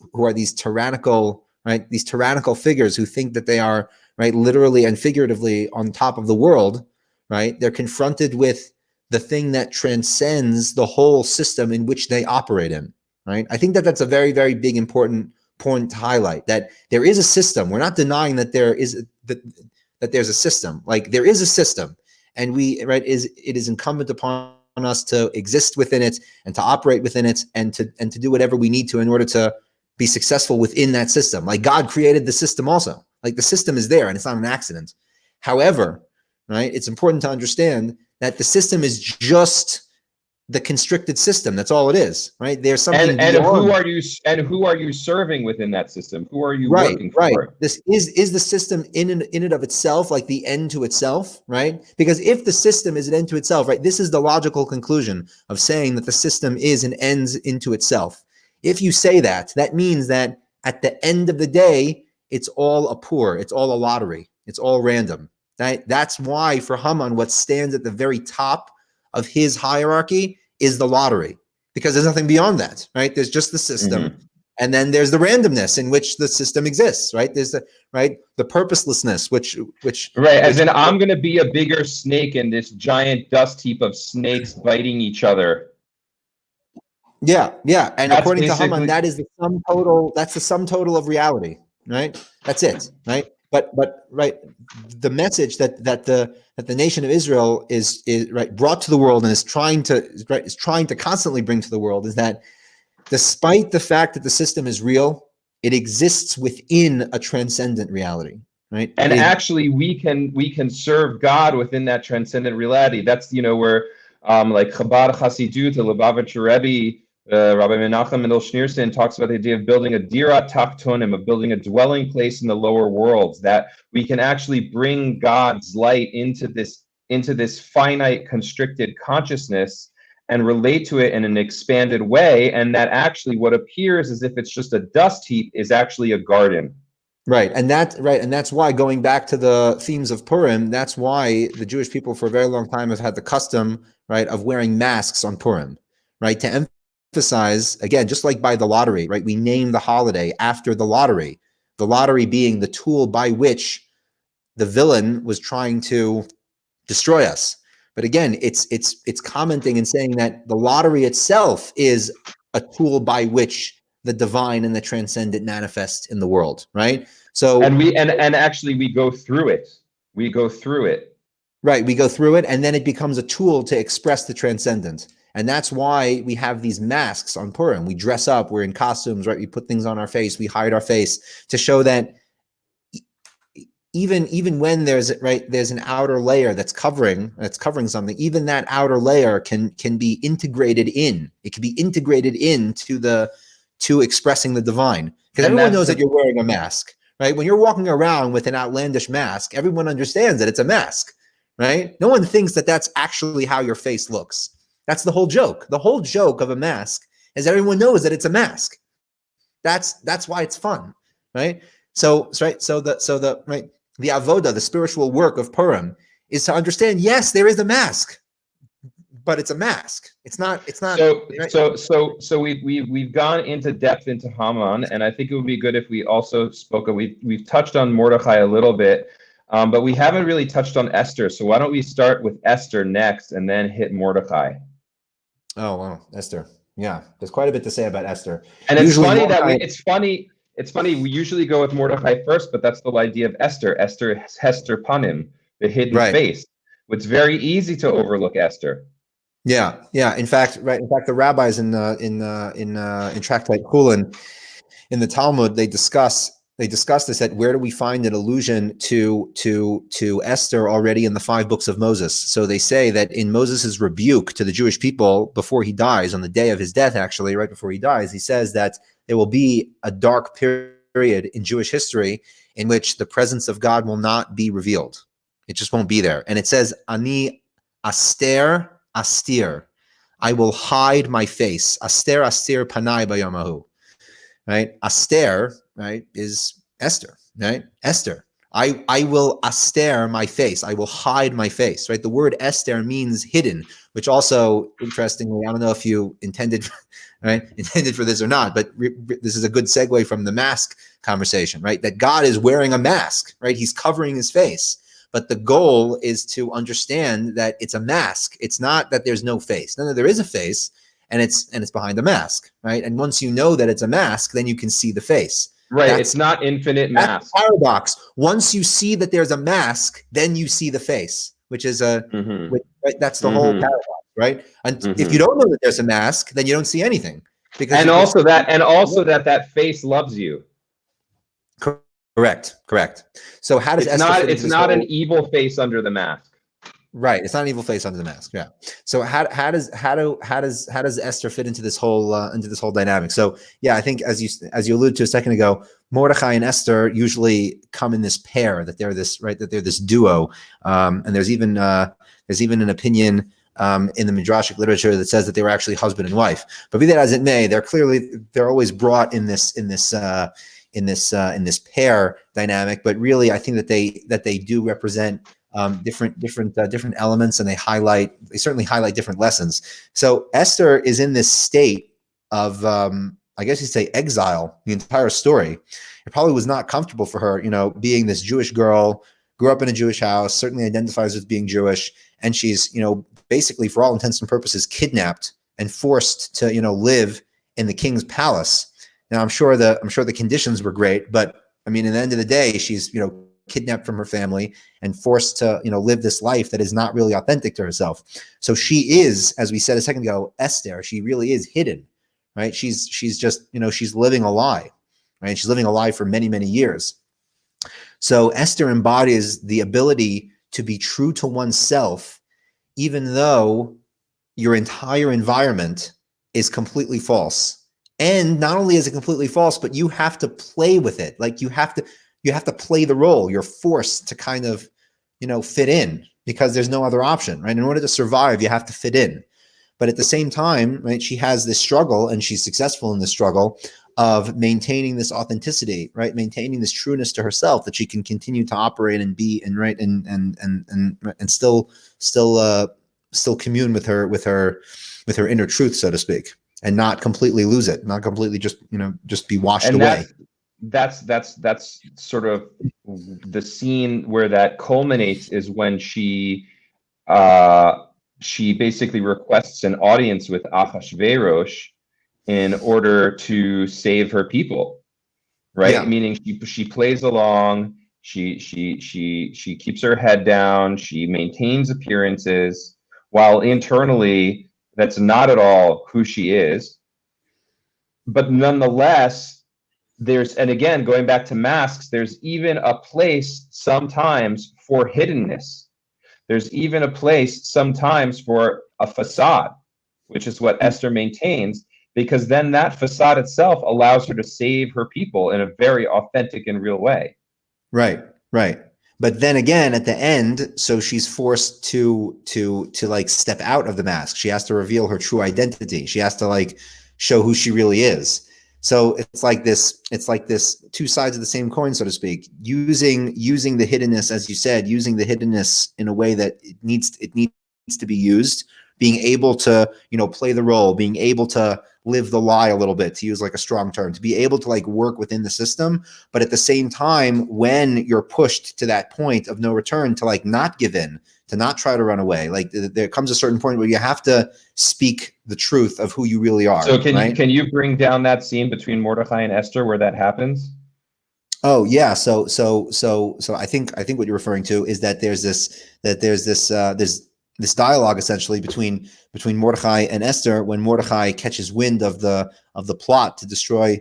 tyrannical, right, these tyrannical figures who think that they are, right, literally and figuratively on top of the world, right, they're confronted with the thing that transcends the whole system in which they operate in, right? I think that that's a very, very big important point to highlight, that there is a system. We're not denying that there is that there's a system. Like, there is a system, and it is incumbent upon us to exist within it and to operate within it and to do whatever we need to in order to be successful within that system. Like, God created the system also. Like, the system is there and it's not an accident. However, right, it's important to understand that the system is just the constricted system. That's all it is, right? There's something and beyond. who are you serving within that system? Who are you Right, working for? right. This is the system in and of itself, like the end to itself, right? Because if the system is an end to itself, right, this is the logical conclusion of saying that the system is an ends into itself. If you say that, that means that at the end of the day, it's all a pour, it's all a lottery, it's all random. Right? That's why for Hummin, what stands at the very top of his hierarchy is the lottery, because there's nothing beyond that, right? There's just the system. Mm-hmm. And then there's the randomness in which the system exists, right? There's the purposelessness, which As in, I'm going to be a bigger snake in this giant dust heap of snakes biting each other. Yeah. And that's according to Hummin, that is the sum total. That's the sum total of reality, right? That's it, right? But right, the message that the nation of Israel is right brought to the world and is trying to constantly bring to the world is that, despite the fact that the system is real, it exists within a transcendent reality, right? And actually, we can serve God within that transcendent reality. That's where like Chabad Hasidut, the Lubavitcher Rebbe, Rabbi Menachem Mendel Schneerson talks about the idea of building a dirat tachtonim, of building a dwelling place in the lower worlds, that we can actually bring God's light into this finite, constricted consciousness and relate to it in an expanded way, and that actually what appears as if it's just a dust heap is actually a garden. Right, and that's why, going back to the themes of Purim, that's why the Jewish people for a very long time have had the custom, right, of wearing masks on Purim, right, to emphasize, again, just like by the lottery, right, we name the holiday after the lottery being the tool by which the villain was trying to destroy us. But again, it's commenting and saying that the lottery itself is a tool by which the divine and the transcendent manifest in the world, right? So and actually we go through it. Right, we go through it, and then it becomes a tool to express the transcendent. And that's why we have these masks on Purim. We dress up, we're in costumes, right? We put things on our face, we hide our face to show that even when there's an outer layer that's covering something, even that outer layer can be integrated in. It can be integrated to expressing the divine, because everyone knows that you're wearing a mask, right? When you're walking around with an outlandish mask, everyone understands that it's a mask, right? No one thinks that that's actually how your face looks. That's the whole joke. The whole joke of a mask is everyone knows that it's a mask. That's why it's fun, right? The avoda, the spiritual work of Purim, is to understand, yes, there is a mask, but it's a mask. It's not. So we've gone into depth into Haman, and I think it would be good if we also spoke. We've touched on Mordecai a little bit, but we haven't really touched on Esther. So why don't we start with Esther next, and then hit Mordecai? Oh wow, Esther. Yeah, there's quite a bit to say about Esther. And it's funny that it's funny. We usually go with Mordecai first, but that's the idea of Esther. Esther has Hester Panim, the hidden face. It's very easy to overlook Esther. Yeah. In fact, the rabbis in Tractate Chulin in the Talmud, they discuss this, that where do we find an allusion to Esther already in the 5 books of Moses. So they say that in Moses's rebuke to the Jewish people before he dies, on the day of his death, actually, right before he dies, he says that there will be a dark period in Jewish history in which the presence of God will not be revealed. It just won't be there. And it says, Ani aster, I will hide my face. Aster panai bayamahu. Right? Aster, right, is Esther. right? Esther. I will aster my face. I will hide my face, right? The word Esther means hidden, which also, interestingly, I don't know if you intended, right, intended for this or not, but this is a good segue from the mask conversation, right? That God is wearing a mask, right? He's covering his face. But the goal is to understand that it's a mask. It's not that there's no face. No, there is a face, and it's behind a mask, right? And once you know that it's a mask, then you can see the face. Right. It's not infinite mask. That's the paradox. Once you see that there's a mask, then you see the face, which is right, that's the whole paradox, right? And if you don't know that there's a mask, then you don't see anything. And also that face loves you. Correct. So how does Esther it's not an evil face under the mask. Right. It's not an evil face under the mask. Yeah. So how does Esther fit into this whole dynamic? So yeah, I think as you alluded to a second ago, Mordecai and Esther usually come in this pair, that they're this duo. And there's even an opinion in the Midrashic literature that says that they were actually husband and wife. But be that as it may, they're always brought in this pair dynamic. But really, I think that they do represent different elements, and they certainly highlight different lessons. So Esther is in this state of, I guess you'd say, exile the entire story. It probably was not comfortable for her, being this Jewish girl, grew up in a Jewish house, certainly identifies as being Jewish, and she's, basically for all intents and purposes kidnapped and forced to, live in the king's palace. Now I'm sure the conditions were great, but I mean, at the end of the day, she's, kidnapped from her family and forced to, live this life that is not really authentic to herself. So she is, as we said a second ago, Esther, she really is hidden, right? She's just, she's living a lie, right? She's living a lie for many, many years. So Esther embodies the ability to be true to oneself, even though your entire environment is completely false. And not only is it completely false, but you have to play with it. Like you have to play the role. You're forced to kind of, fit in because there's no other option, right? In order to survive, you have to fit in. But at the same time, right, she has this struggle, and she's successful in this struggle of maintaining this authenticity, right? Maintaining this trueness to herself, that she can continue to operate and be and right and still commune with her inner truth, so to speak, and not completely lose it, not completely just be washed away. That's sort of the scene where that culminates, is when she basically requests an audience with Ahasuerus in order to save her people, right? Yeah. Meaning she plays along, she keeps her head down, she maintains appearances, while internally that's not at all who she is. But nonetheless, and again, going back to masks, there's even a place sometimes for hiddenness. There's even a place sometimes for a facade, which is what Esther maintains, because then that facade itself allows her to save her people in a very authentic and real way. Right. But then again, at the end, so she's forced to like step out of the mask. She has to reveal her true identity. She has to like show who she really is. So it's like this two sides of the same coin, so to speak, using the hiddenness, as you said, using the hiddenness in a way that it needs to be used, being able to, play the role, being able to live the lie a little bit, to use like a strong term, to be able to like work within the system. But at the same time, when you're pushed to that point of no return, to like not give in, to not try to run away, like there comes a certain point where you have to speak the truth of who you really are. So can you bring down that scene between Mordecai and Esther where that happens? Oh yeah. So I think what you're referring to is that there's this dialogue essentially between Mordecai and Esther, when Mordecai catches wind of the plot to destroy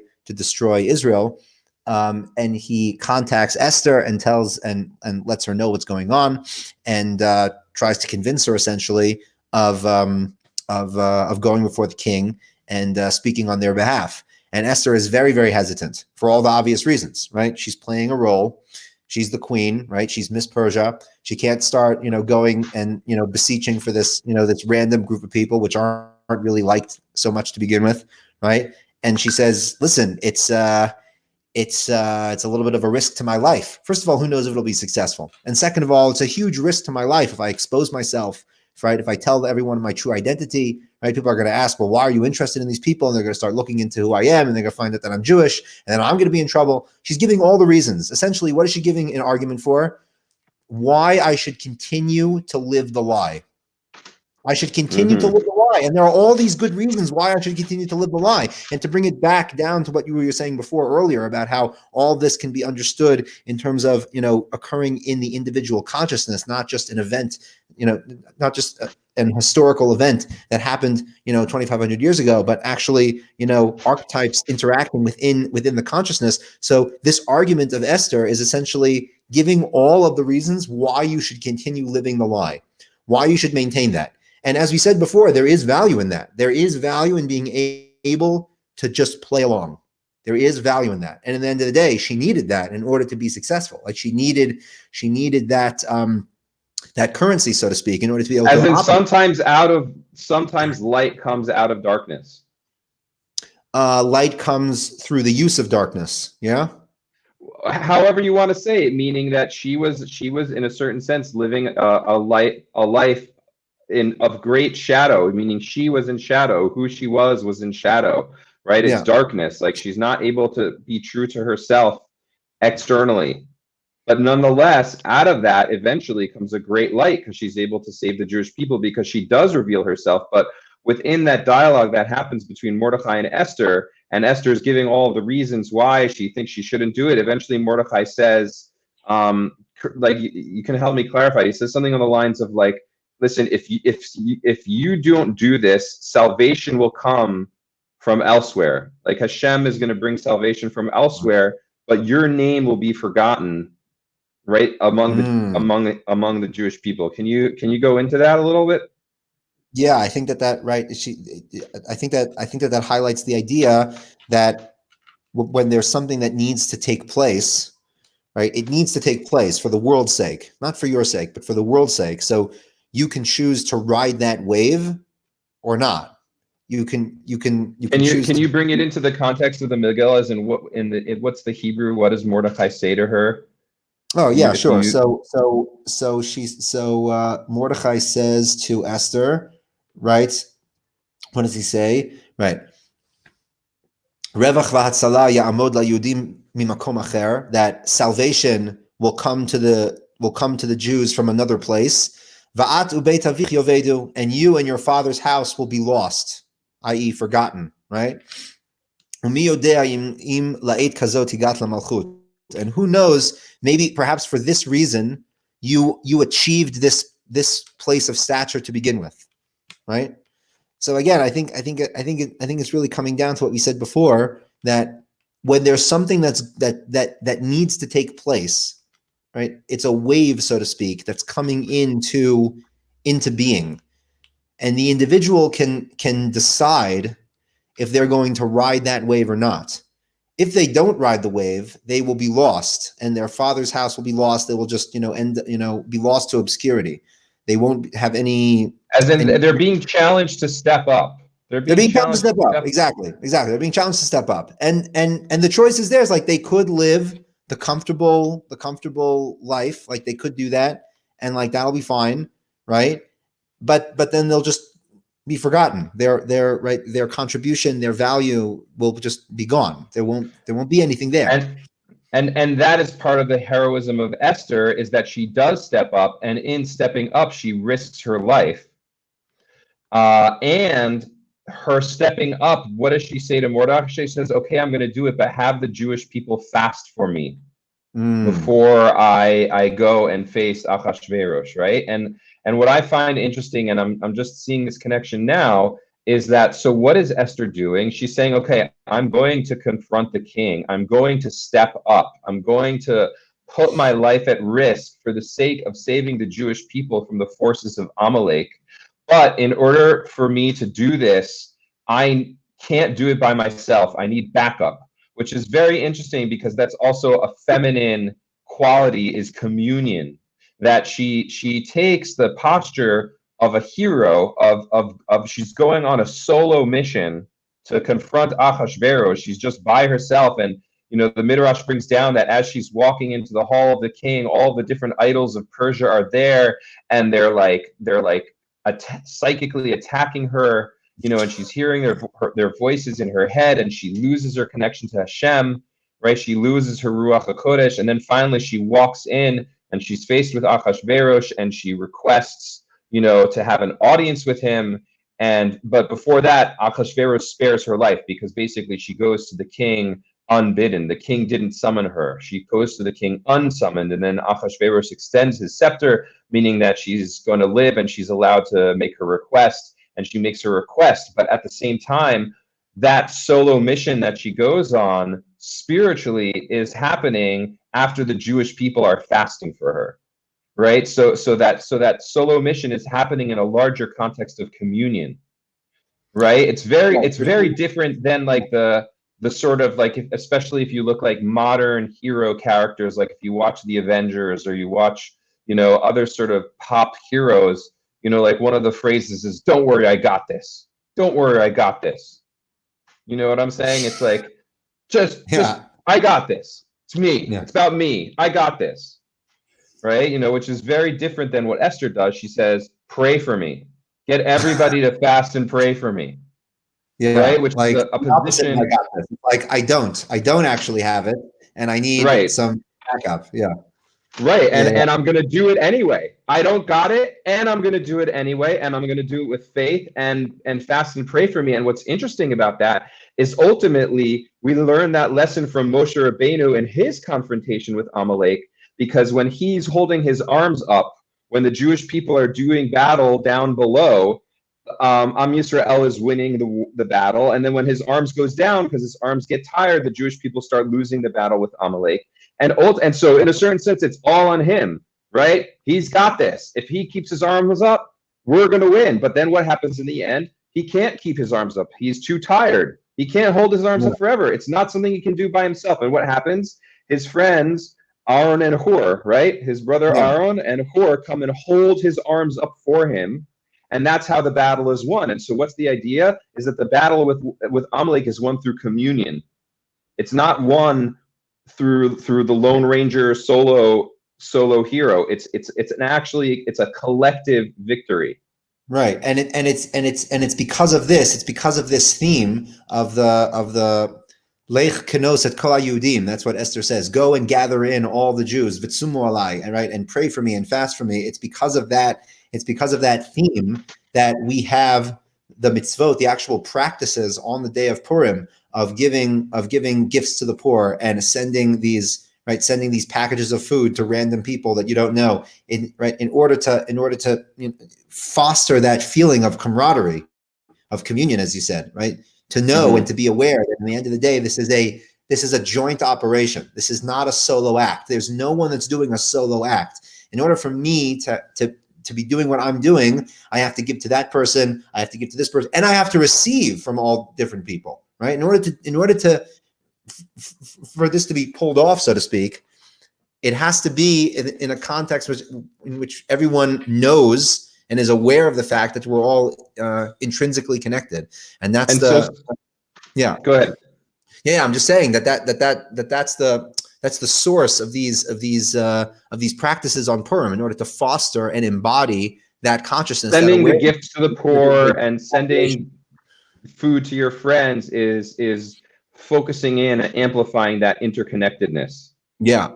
Israel, and he contacts Esther and tells and lets her know what's going on, and tries to convince her essentially of going before the king and speaking on their behalf. And Esther is very, very hesitant for all the obvious reasons, right? She's playing a role. She's the queen, right? She's Miss Persia. She can't start, going and, beseeching for this, this random group of people, which aren't really liked so much to begin with, right? And she says, listen, it's it's a little bit of a risk to my life. First of all, who knows if it'll be successful? And second of all, it's a huge risk to my life if I expose myself, right? If I tell everyone my true identity, right? People are going to ask, well, why are you interested in these people? And they're going to start looking into who I am, and they're going to find out that I'm Jewish, and then I'm going to be in trouble. She's giving all the reasons. Essentially, what is she giving an argument for? Why I should continue to live the lie. I should continue to live the lie. And there are all these good reasons why I should continue to live the lie. And to bring it back down to what you were saying before earlier about how all this can be understood in terms of, occurring in the individual consciousness, not just an event, not just an historical event that happened, 2,500 years ago, but actually, archetypes interacting within the consciousness. So this argument of Esther is essentially giving all of the reasons why you should continue living the lie, why you should maintain that. And as we said before, there is value in that. There is value in being able to just play along. There is value in that. And at the end of the day, she needed that in order to be successful. Like she needed that that currency, so to speak, in order to be able to operate. Sometimes light comes out of darkness. Light comes through the use of darkness. Yeah. However you want to say it, meaning that she was in a certain sense living a life of great shadow, meaning she was in shadow. Who she was in shadow, right? It's darkness. Like she's not able to be true to herself externally. But nonetheless, out of that eventually comes a great light because she's able to save the Jewish people because she does reveal herself. But within that dialogue that happens between Mordecai and Esther is giving all of the reasons why she thinks she shouldn't do it. Eventually, Mordecai says, like, you can help me clarify. He says something on the lines of like, listen, if you don't do this, salvation will come from elsewhere. Like Hashem is going to bring salvation from elsewhere, but your name will be forgotten, right, among the Jewish people. Can you go into that a little bit? Yeah, I think that right. I think that highlights the idea that when there's something that needs to take place, right, it needs to take place for the world's sake, not for your sake, but for the world's sake. So you can choose to ride that wave or not. You can choose. Can you bring it into the context of the Megillah? And what's the Hebrew? What does Mordecai say to her? Oh yeah, sure. So Mordecai says to Esther, right? What does he say? Right. Revach v'hatzalah ya'amod la'Yehudim mimakom acher, that salvation will come to the Jews from another place. Va'at ubeit avich yovedu, and you and your father's house will be lost, i.e., forgotten. Right. Umi yodea im la'et kazot higat lamalchut. And who knows, maybe perhaps for this reason, you achieved this place of stature to begin with, right? So again, I think it's really coming down to what we said before, that when there's something that needs to take place, right? It's a wave, so to speak, that's coming into being, and the individual can decide if they're going to ride that wave or not. If they don't ride the wave, they will be lost, and their father's house will be lost. They will just, be lost to obscurity. They won't have any. As in, they're being challenged to step up. They're being challenged to step up. Exactly. They're being challenged to step up, and the choice is theirs. Like they could live the comfortable life, like they could do that, and like that'll be fine, right? But then they'll just be forgotten. Their contribution, their value will just be gone. There won't be anything there. And that is part of the heroism of Esther, is that she does step up, and in stepping up, she risks her life. And her stepping up, what does she say to Mordecai? She says, okay, I'm going to do it, but have the Jewish people fast for me before I go and face Achashverosh, right? And what I find interesting, and I'm just seeing this connection now, is that, so what is Esther doing? She's saying, okay, I'm going to confront the king. I'm going to step up. I'm going to put my life at risk for the sake of saving the Jewish people from the forces of Amalek. But in order for me to do this, I can't do it by myself. I need backup, which is very interesting because that's also a feminine quality, is communion. That she takes the posture of a hero, of she's going on a solo mission to confront Achashverosh. She's just by herself, and the Midrash brings down that as she's walking into the hall of the king, all the different idols of Persia are there, and they're like psychically attacking her, and she's hearing their voices in her head, and she loses her connection to Hashem, right? She loses her Ruach HaKodesh, and then finally she walks in, and she's faced with Achashverosh, and she requests, to have an audience with him. But before that, Achashverosh spares her life, because basically she goes to the king unbidden. The king didn't summon her. She goes to the king unsummoned, and then Achashverosh extends his scepter, meaning that she's going to live and she's allowed to make her request, and she makes her request. But at the same time, that solo mission that she goes on spiritually is happening after the Jewish people are fasting for her, right? So that solo mission is happening in a larger context of communion, right? It's very different than like the sort of like, especially if you look like modern hero characters, like if you watch the Avengers or you watch, other sort of pop heroes, like one of the phrases is, "Don't worry, I got this. Don't worry, I got this." You know what I'm saying? It's like, just I got this. It's me. Yeah. It's about me. I got this. Right? Which is very different than what Esther does. She says, "Pray for me. Get everybody to fast and pray for me." Yeah, right. Which like is a position. I got this. Like I don't actually have it, and I need some backup. Yeah. Right. And I'm going to do it anyway. I don't got it, and I'm going to do it anyway, and I'm going to do it with faith and fast and pray for me. And what's interesting about that is ultimately we learn that lesson from Moshe Rabbeinu in his confrontation with Amalek, because when he's holding his arms up, when the Jewish people are doing battle down below, Am Yisrael is winning the battle, and then when his arms goes down, because his arms get tired, the Jewish people start losing the battle with Amalek. And so in a certain sense, it's all on him, right? He's got this. If he keeps his arms up, we're going to win. But then what happens in the end? He can't keep his arms up. He's too tired. He can't hold his arms up forever. It's not something he can do by himself. And what happens? His friends, Aaron and Hur, right? His brother Aaron and Hur come and hold his arms up for him. And that's how the battle is won. And so what's the idea? Is that the battle with Amalek is won through communion. It's not won through the Lone Ranger solo hero. It's a collective victory. Right. And it's because of this. It's because of this theme of the Lech Kenos et Kol HaYudim. That's what Esther says. Go and gather in all the Jews, Vitsumu alai, right, and pray for me and fast for me. It's because of that. It's because of that theme that we have the mitzvot, the actual practices on the day of Purim of giving gifts to the poor and sending these packages of food to random people that you don't know, in order to foster that feeling of camaraderie, of communion, as you said, right? To know and to be aware that at the end of the day, this is a joint operation. This is not a solo act. There's no one that's doing a solo act. In order for me to be doing what I'm doing, I have to give to that person, I have to give to this person, and I have to receive from all different people, right? In order for this to be pulled off, so to speak, it has to be in a context in which everyone knows and is aware of the fact that we're all intrinsically connected, and that's Go ahead. Yeah, I'm just saying that's the source of these practices on Purim, in order to foster and embody that consciousness. Sending the gifts to the poor and sending food to your friends is focusing in and amplifying that interconnectedness. Yeah,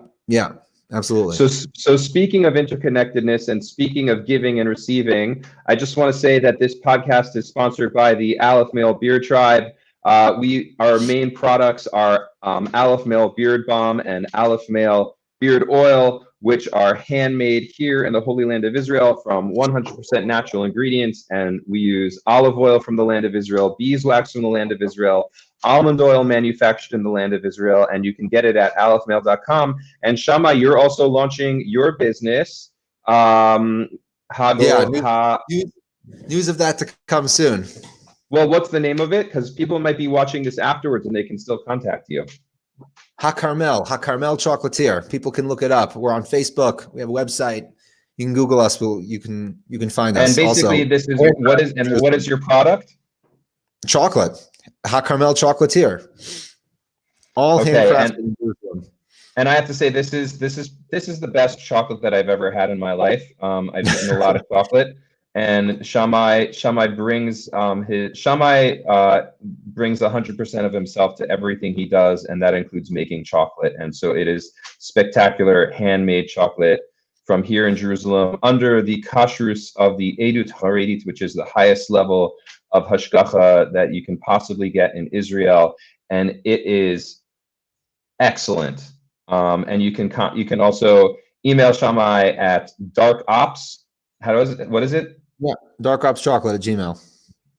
absolutely. So speaking of interconnectedness and speaking of giving and receiving, I just want to say that this podcast is sponsored by the Aleph Male Beard Tribe. Our main products are Aleph Male Beard Balm and Aleph Male Beard Oil, which are handmade here in the Holy Land of Israel from 100% natural ingredients. And we use olive oil from the land of Israel, beeswax from the land of Israel, almond oil manufactured in the land of Israel, and you can get it at alephmale.com. And Shammai, you're also launching your business. News of that to come soon. Well, what's the name of it? Because people might be watching this afterwards and they can still contact you. HaCarmel Chocolatier. People can look it up. We're on Facebook. We have a website. You can Google us. You can find us. And basically, also, what is your product? Chocolate. HaCarmel Chocolatier. All Okay, handcrafted in Jerusalem. and I have to say this is the best chocolate that I've ever had in my life. I've eaten a lot of chocolate, and Shammai brings Shammai brings 100% of himself to everything he does, and that includes making chocolate. And so it is spectacular handmade chocolate from here in Jerusalem under the kashrus of the Edut Haredit, which is the highest level of hashgacha that you can possibly get in Israel, and it is excellent. And you can also email Shammai at darkops. What is it? Yeah, darkopschocolate@gmail.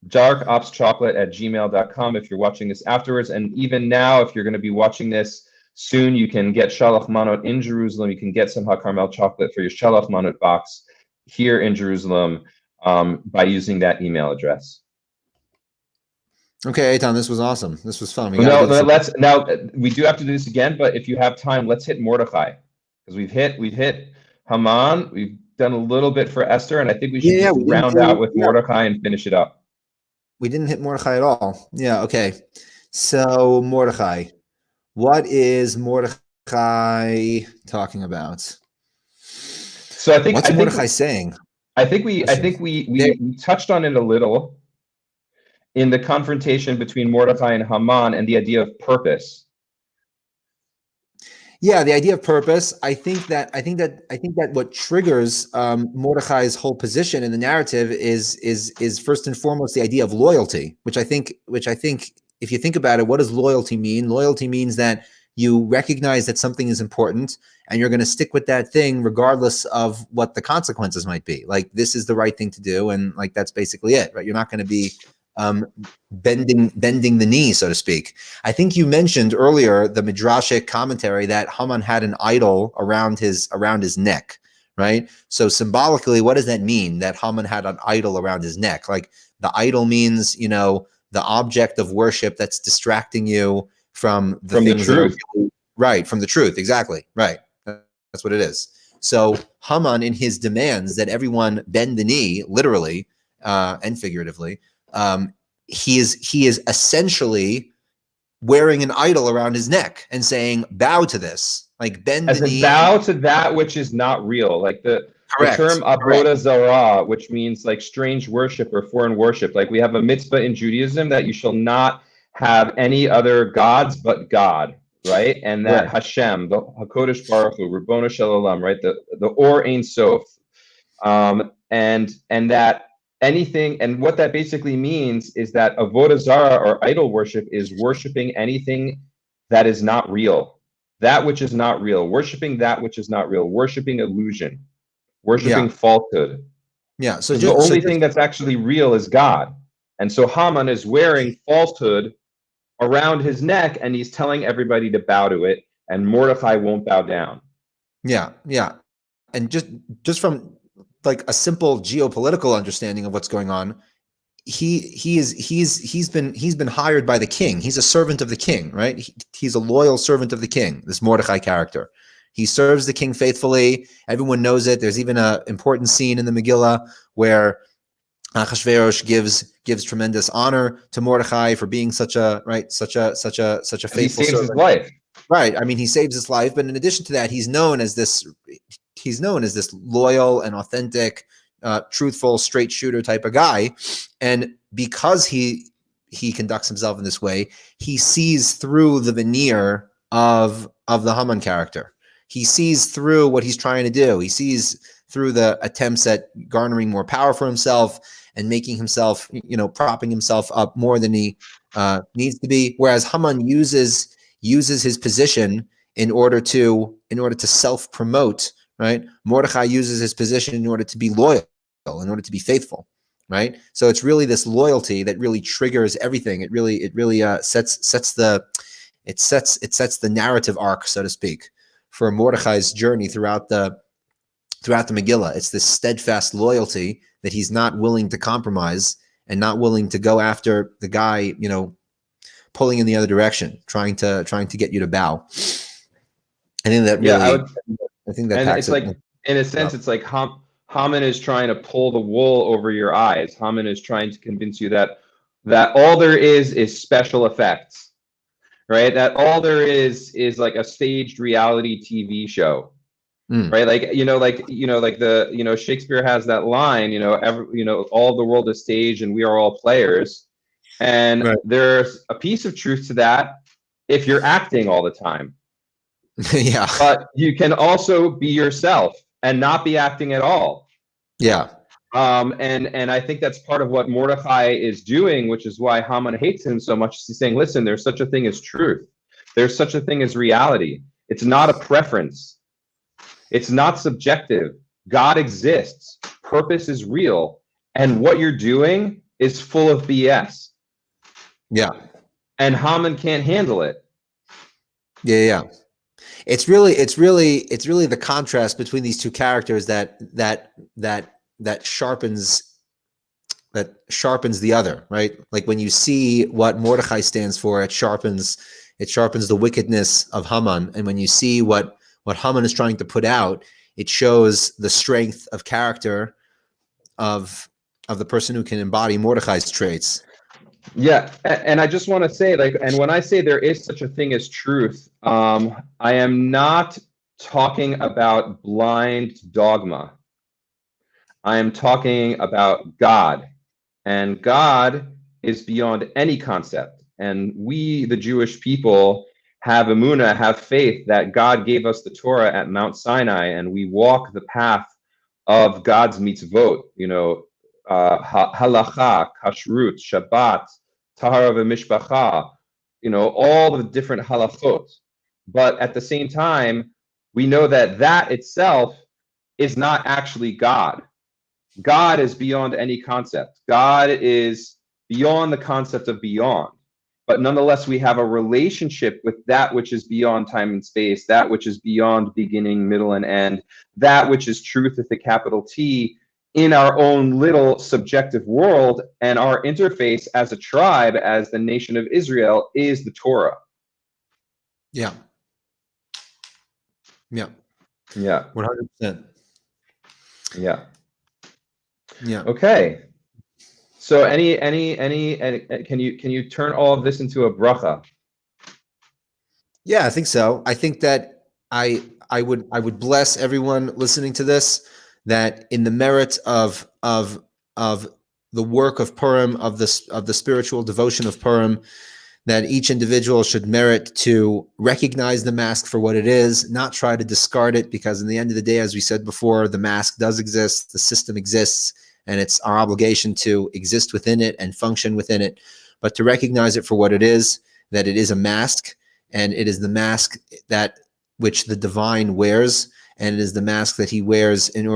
darkopschocolate@gmail.com if you're watching this afterwards. And even now, if you're going to be watching this soon, you can get Shalach Manot in Jerusalem. You can get some HaCarmel chocolate for your Shalach Manot box here in Jerusalem by using that email address. Okay, Eitan, this was awesome. This was fun. Now we do have to do this again, but if you have time, let's hit Mordecai, because we've hit Haman, we've done a little bit for Esther, and I think we should just round out with Mordecai and finish it up. We didn't hit Mordecai at all. Yeah, okay. So Mordecai, what is Mordecai talking about? So I think what's Mordecai saying? I think we touched on it a little in the confrontation between Mordecai and Haman and the idea of purpose. Yeah, the idea of purpose. I think that what triggers Mordecai's whole position in the narrative is first and foremost the idea of loyalty, which I think if you think about it, what does loyalty mean? Loyalty means that you recognize that something is important and you're going to stick with that thing regardless of what the consequences might be. Like, this is the right thing to do, and like that's basically it, right? You're not going to be bending the knee, so to speak. I think you mentioned earlier the midrashic commentary that Haman had an idol around his neck, right? So symbolically, what does that mean that Haman had an idol around his neck? Like, the idol means, the object of worship that's distracting you from the truth. Right, from the truth. Exactly. Right. That's what it is. So Haman, in his demands that everyone bend the knee, literally and figuratively, he is essentially wearing an idol around his neck and saying, bow to this, like bend the knee. Bow to that which is not real. Like the term avodah zarah, which means like strange worship or foreign worship. Like, we have a mitzvah in Judaism that you shall not have any other gods but God, right? And that Hashem, the HaKodesh Baruch Hu, Ribono Shel Olam, right? The Or Ein Sof, and that anything, and what that basically means is that avodah zarah or idol worship is worshiping anything that is not real, that which is not real, worshiping that which is not real, worshiping illusion, worshiping falsehood. Yeah. So the only thing that's actually real is God. And so Haman is wearing falsehood around his neck, and he's telling everybody to bow to it, and Mordecai won't bow down. Yeah. Yeah. And just from like a simple geopolitical understanding of what's going on, he's been hired by the king. He's a servant of the king, right? He's a loyal servant of the king, this Mordecai character. He serves the king faithfully. Everyone knows it. There's even an important scene in the Megillah where Achashverosh gives tremendous honor to Mordecai for being such a faithful servant. He saves his life. Right. I mean, he saves his life, but in addition to that, he's known as this loyal and authentic, truthful, straight shooter type of guy. And because he conducts himself in this way, he sees through the veneer of the Haman character. He sees through what he's trying to do. He sees through the attempts at garnering more power for himself and making himself, propping himself up more than he needs to be. Whereas Haman uses his position in order to self-promote. Right? Mordecai uses his position in order to be loyal, in order to be faithful, right? So it's really this loyalty that really triggers everything. It really sets the narrative arc, so to speak, for Mordecai's journey throughout the Megillah. It's this steadfast loyalty that he's not willing to compromise and not willing to go after the guy, pulling in the other direction, trying to get you to bow. I think that really. I think that, and it's like, in a sense, it's like Haman is trying to pull the wool over your eyes. Haman is trying to convince you that all there is special effects, right? That all there is like a staged reality TV show, right? Like, Shakespeare has that line, all the world is stage and we are all players. And Right. there's a piece of truth to that if you're acting all the time. Yeah. But you can also be yourself and not be acting at all. Yeah. And I think that's part of what Mordecai is doing, which is why Haman hates him so much. He's saying, listen, there's such a thing as truth. There's such a thing as reality. It's not a preference. It's not subjective. God exists. Purpose is real. And what you're doing is full of BS. Yeah. And Haman can't handle it. Yeah. It's really the contrast between these two characters that sharpens the other, right? Like when you see what Mordecai stands for, it sharpens the wickedness of Haman, and when you see what Haman is trying to put out, it shows the strength of character of the person who can embody Mordecai's traits. Yeah, and I just want to say, like, and when I say there is such a thing as truth, I am not talking about blind dogma. I am talking about God, and God is beyond any concept. And we, the Jewish people, have emunah, have faith that God gave us the Torah at Mount Sinai, and we walk the path of God's mitzvot, halacha, kashrut, Shabbat, tahara v'mishpacha, all the different halachot. But at the same time, we know that itself is not actually God. God is beyond any concept. God is beyond the concept of beyond. But nonetheless, we have a relationship with that which is beyond time and space, that which is beyond beginning, middle, and end, that which is truth with a capital T in our own little subjective world. And our interface as a tribe, as the nation of Israel, is the Torah. Yeah. 100%. Yeah. Yeah. Okay. So any can you turn all of this into a bracha? Yeah, I think so. I think that I would bless everyone listening to this, that in the merit of the work of Purim, of the spiritual devotion of Purim, that each individual should merit to recognize the mask for what it is, not try to discard it, because in the end of the day, as we said before, the mask does exist, the system exists, and it's our obligation to exist within it and function within it, but to recognize it for what it is, that it is a mask, and it is the mask that which the divine wears, and it is the mask that he wears in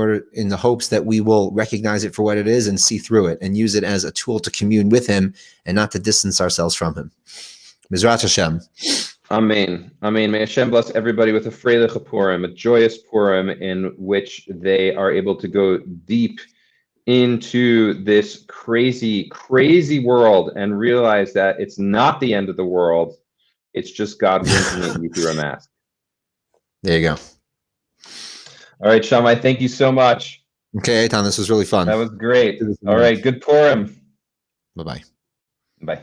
the hopes that we will recognize it for what it is and see through it and use it as a tool to commune with him and not to distance ourselves from him. Mizrat Hashem. Amen. Amen. May Hashem bless everybody with a freilich Purim, a joyous Purim in which they are able to go deep into this crazy, crazy world and realize that it's not the end of the world. It's just God winking at you through a mask. There you go. All right, Shammai, thank you so much. Okay, Eitan, this was really fun. That was great. All right, good Purim. Bye-bye. Bye.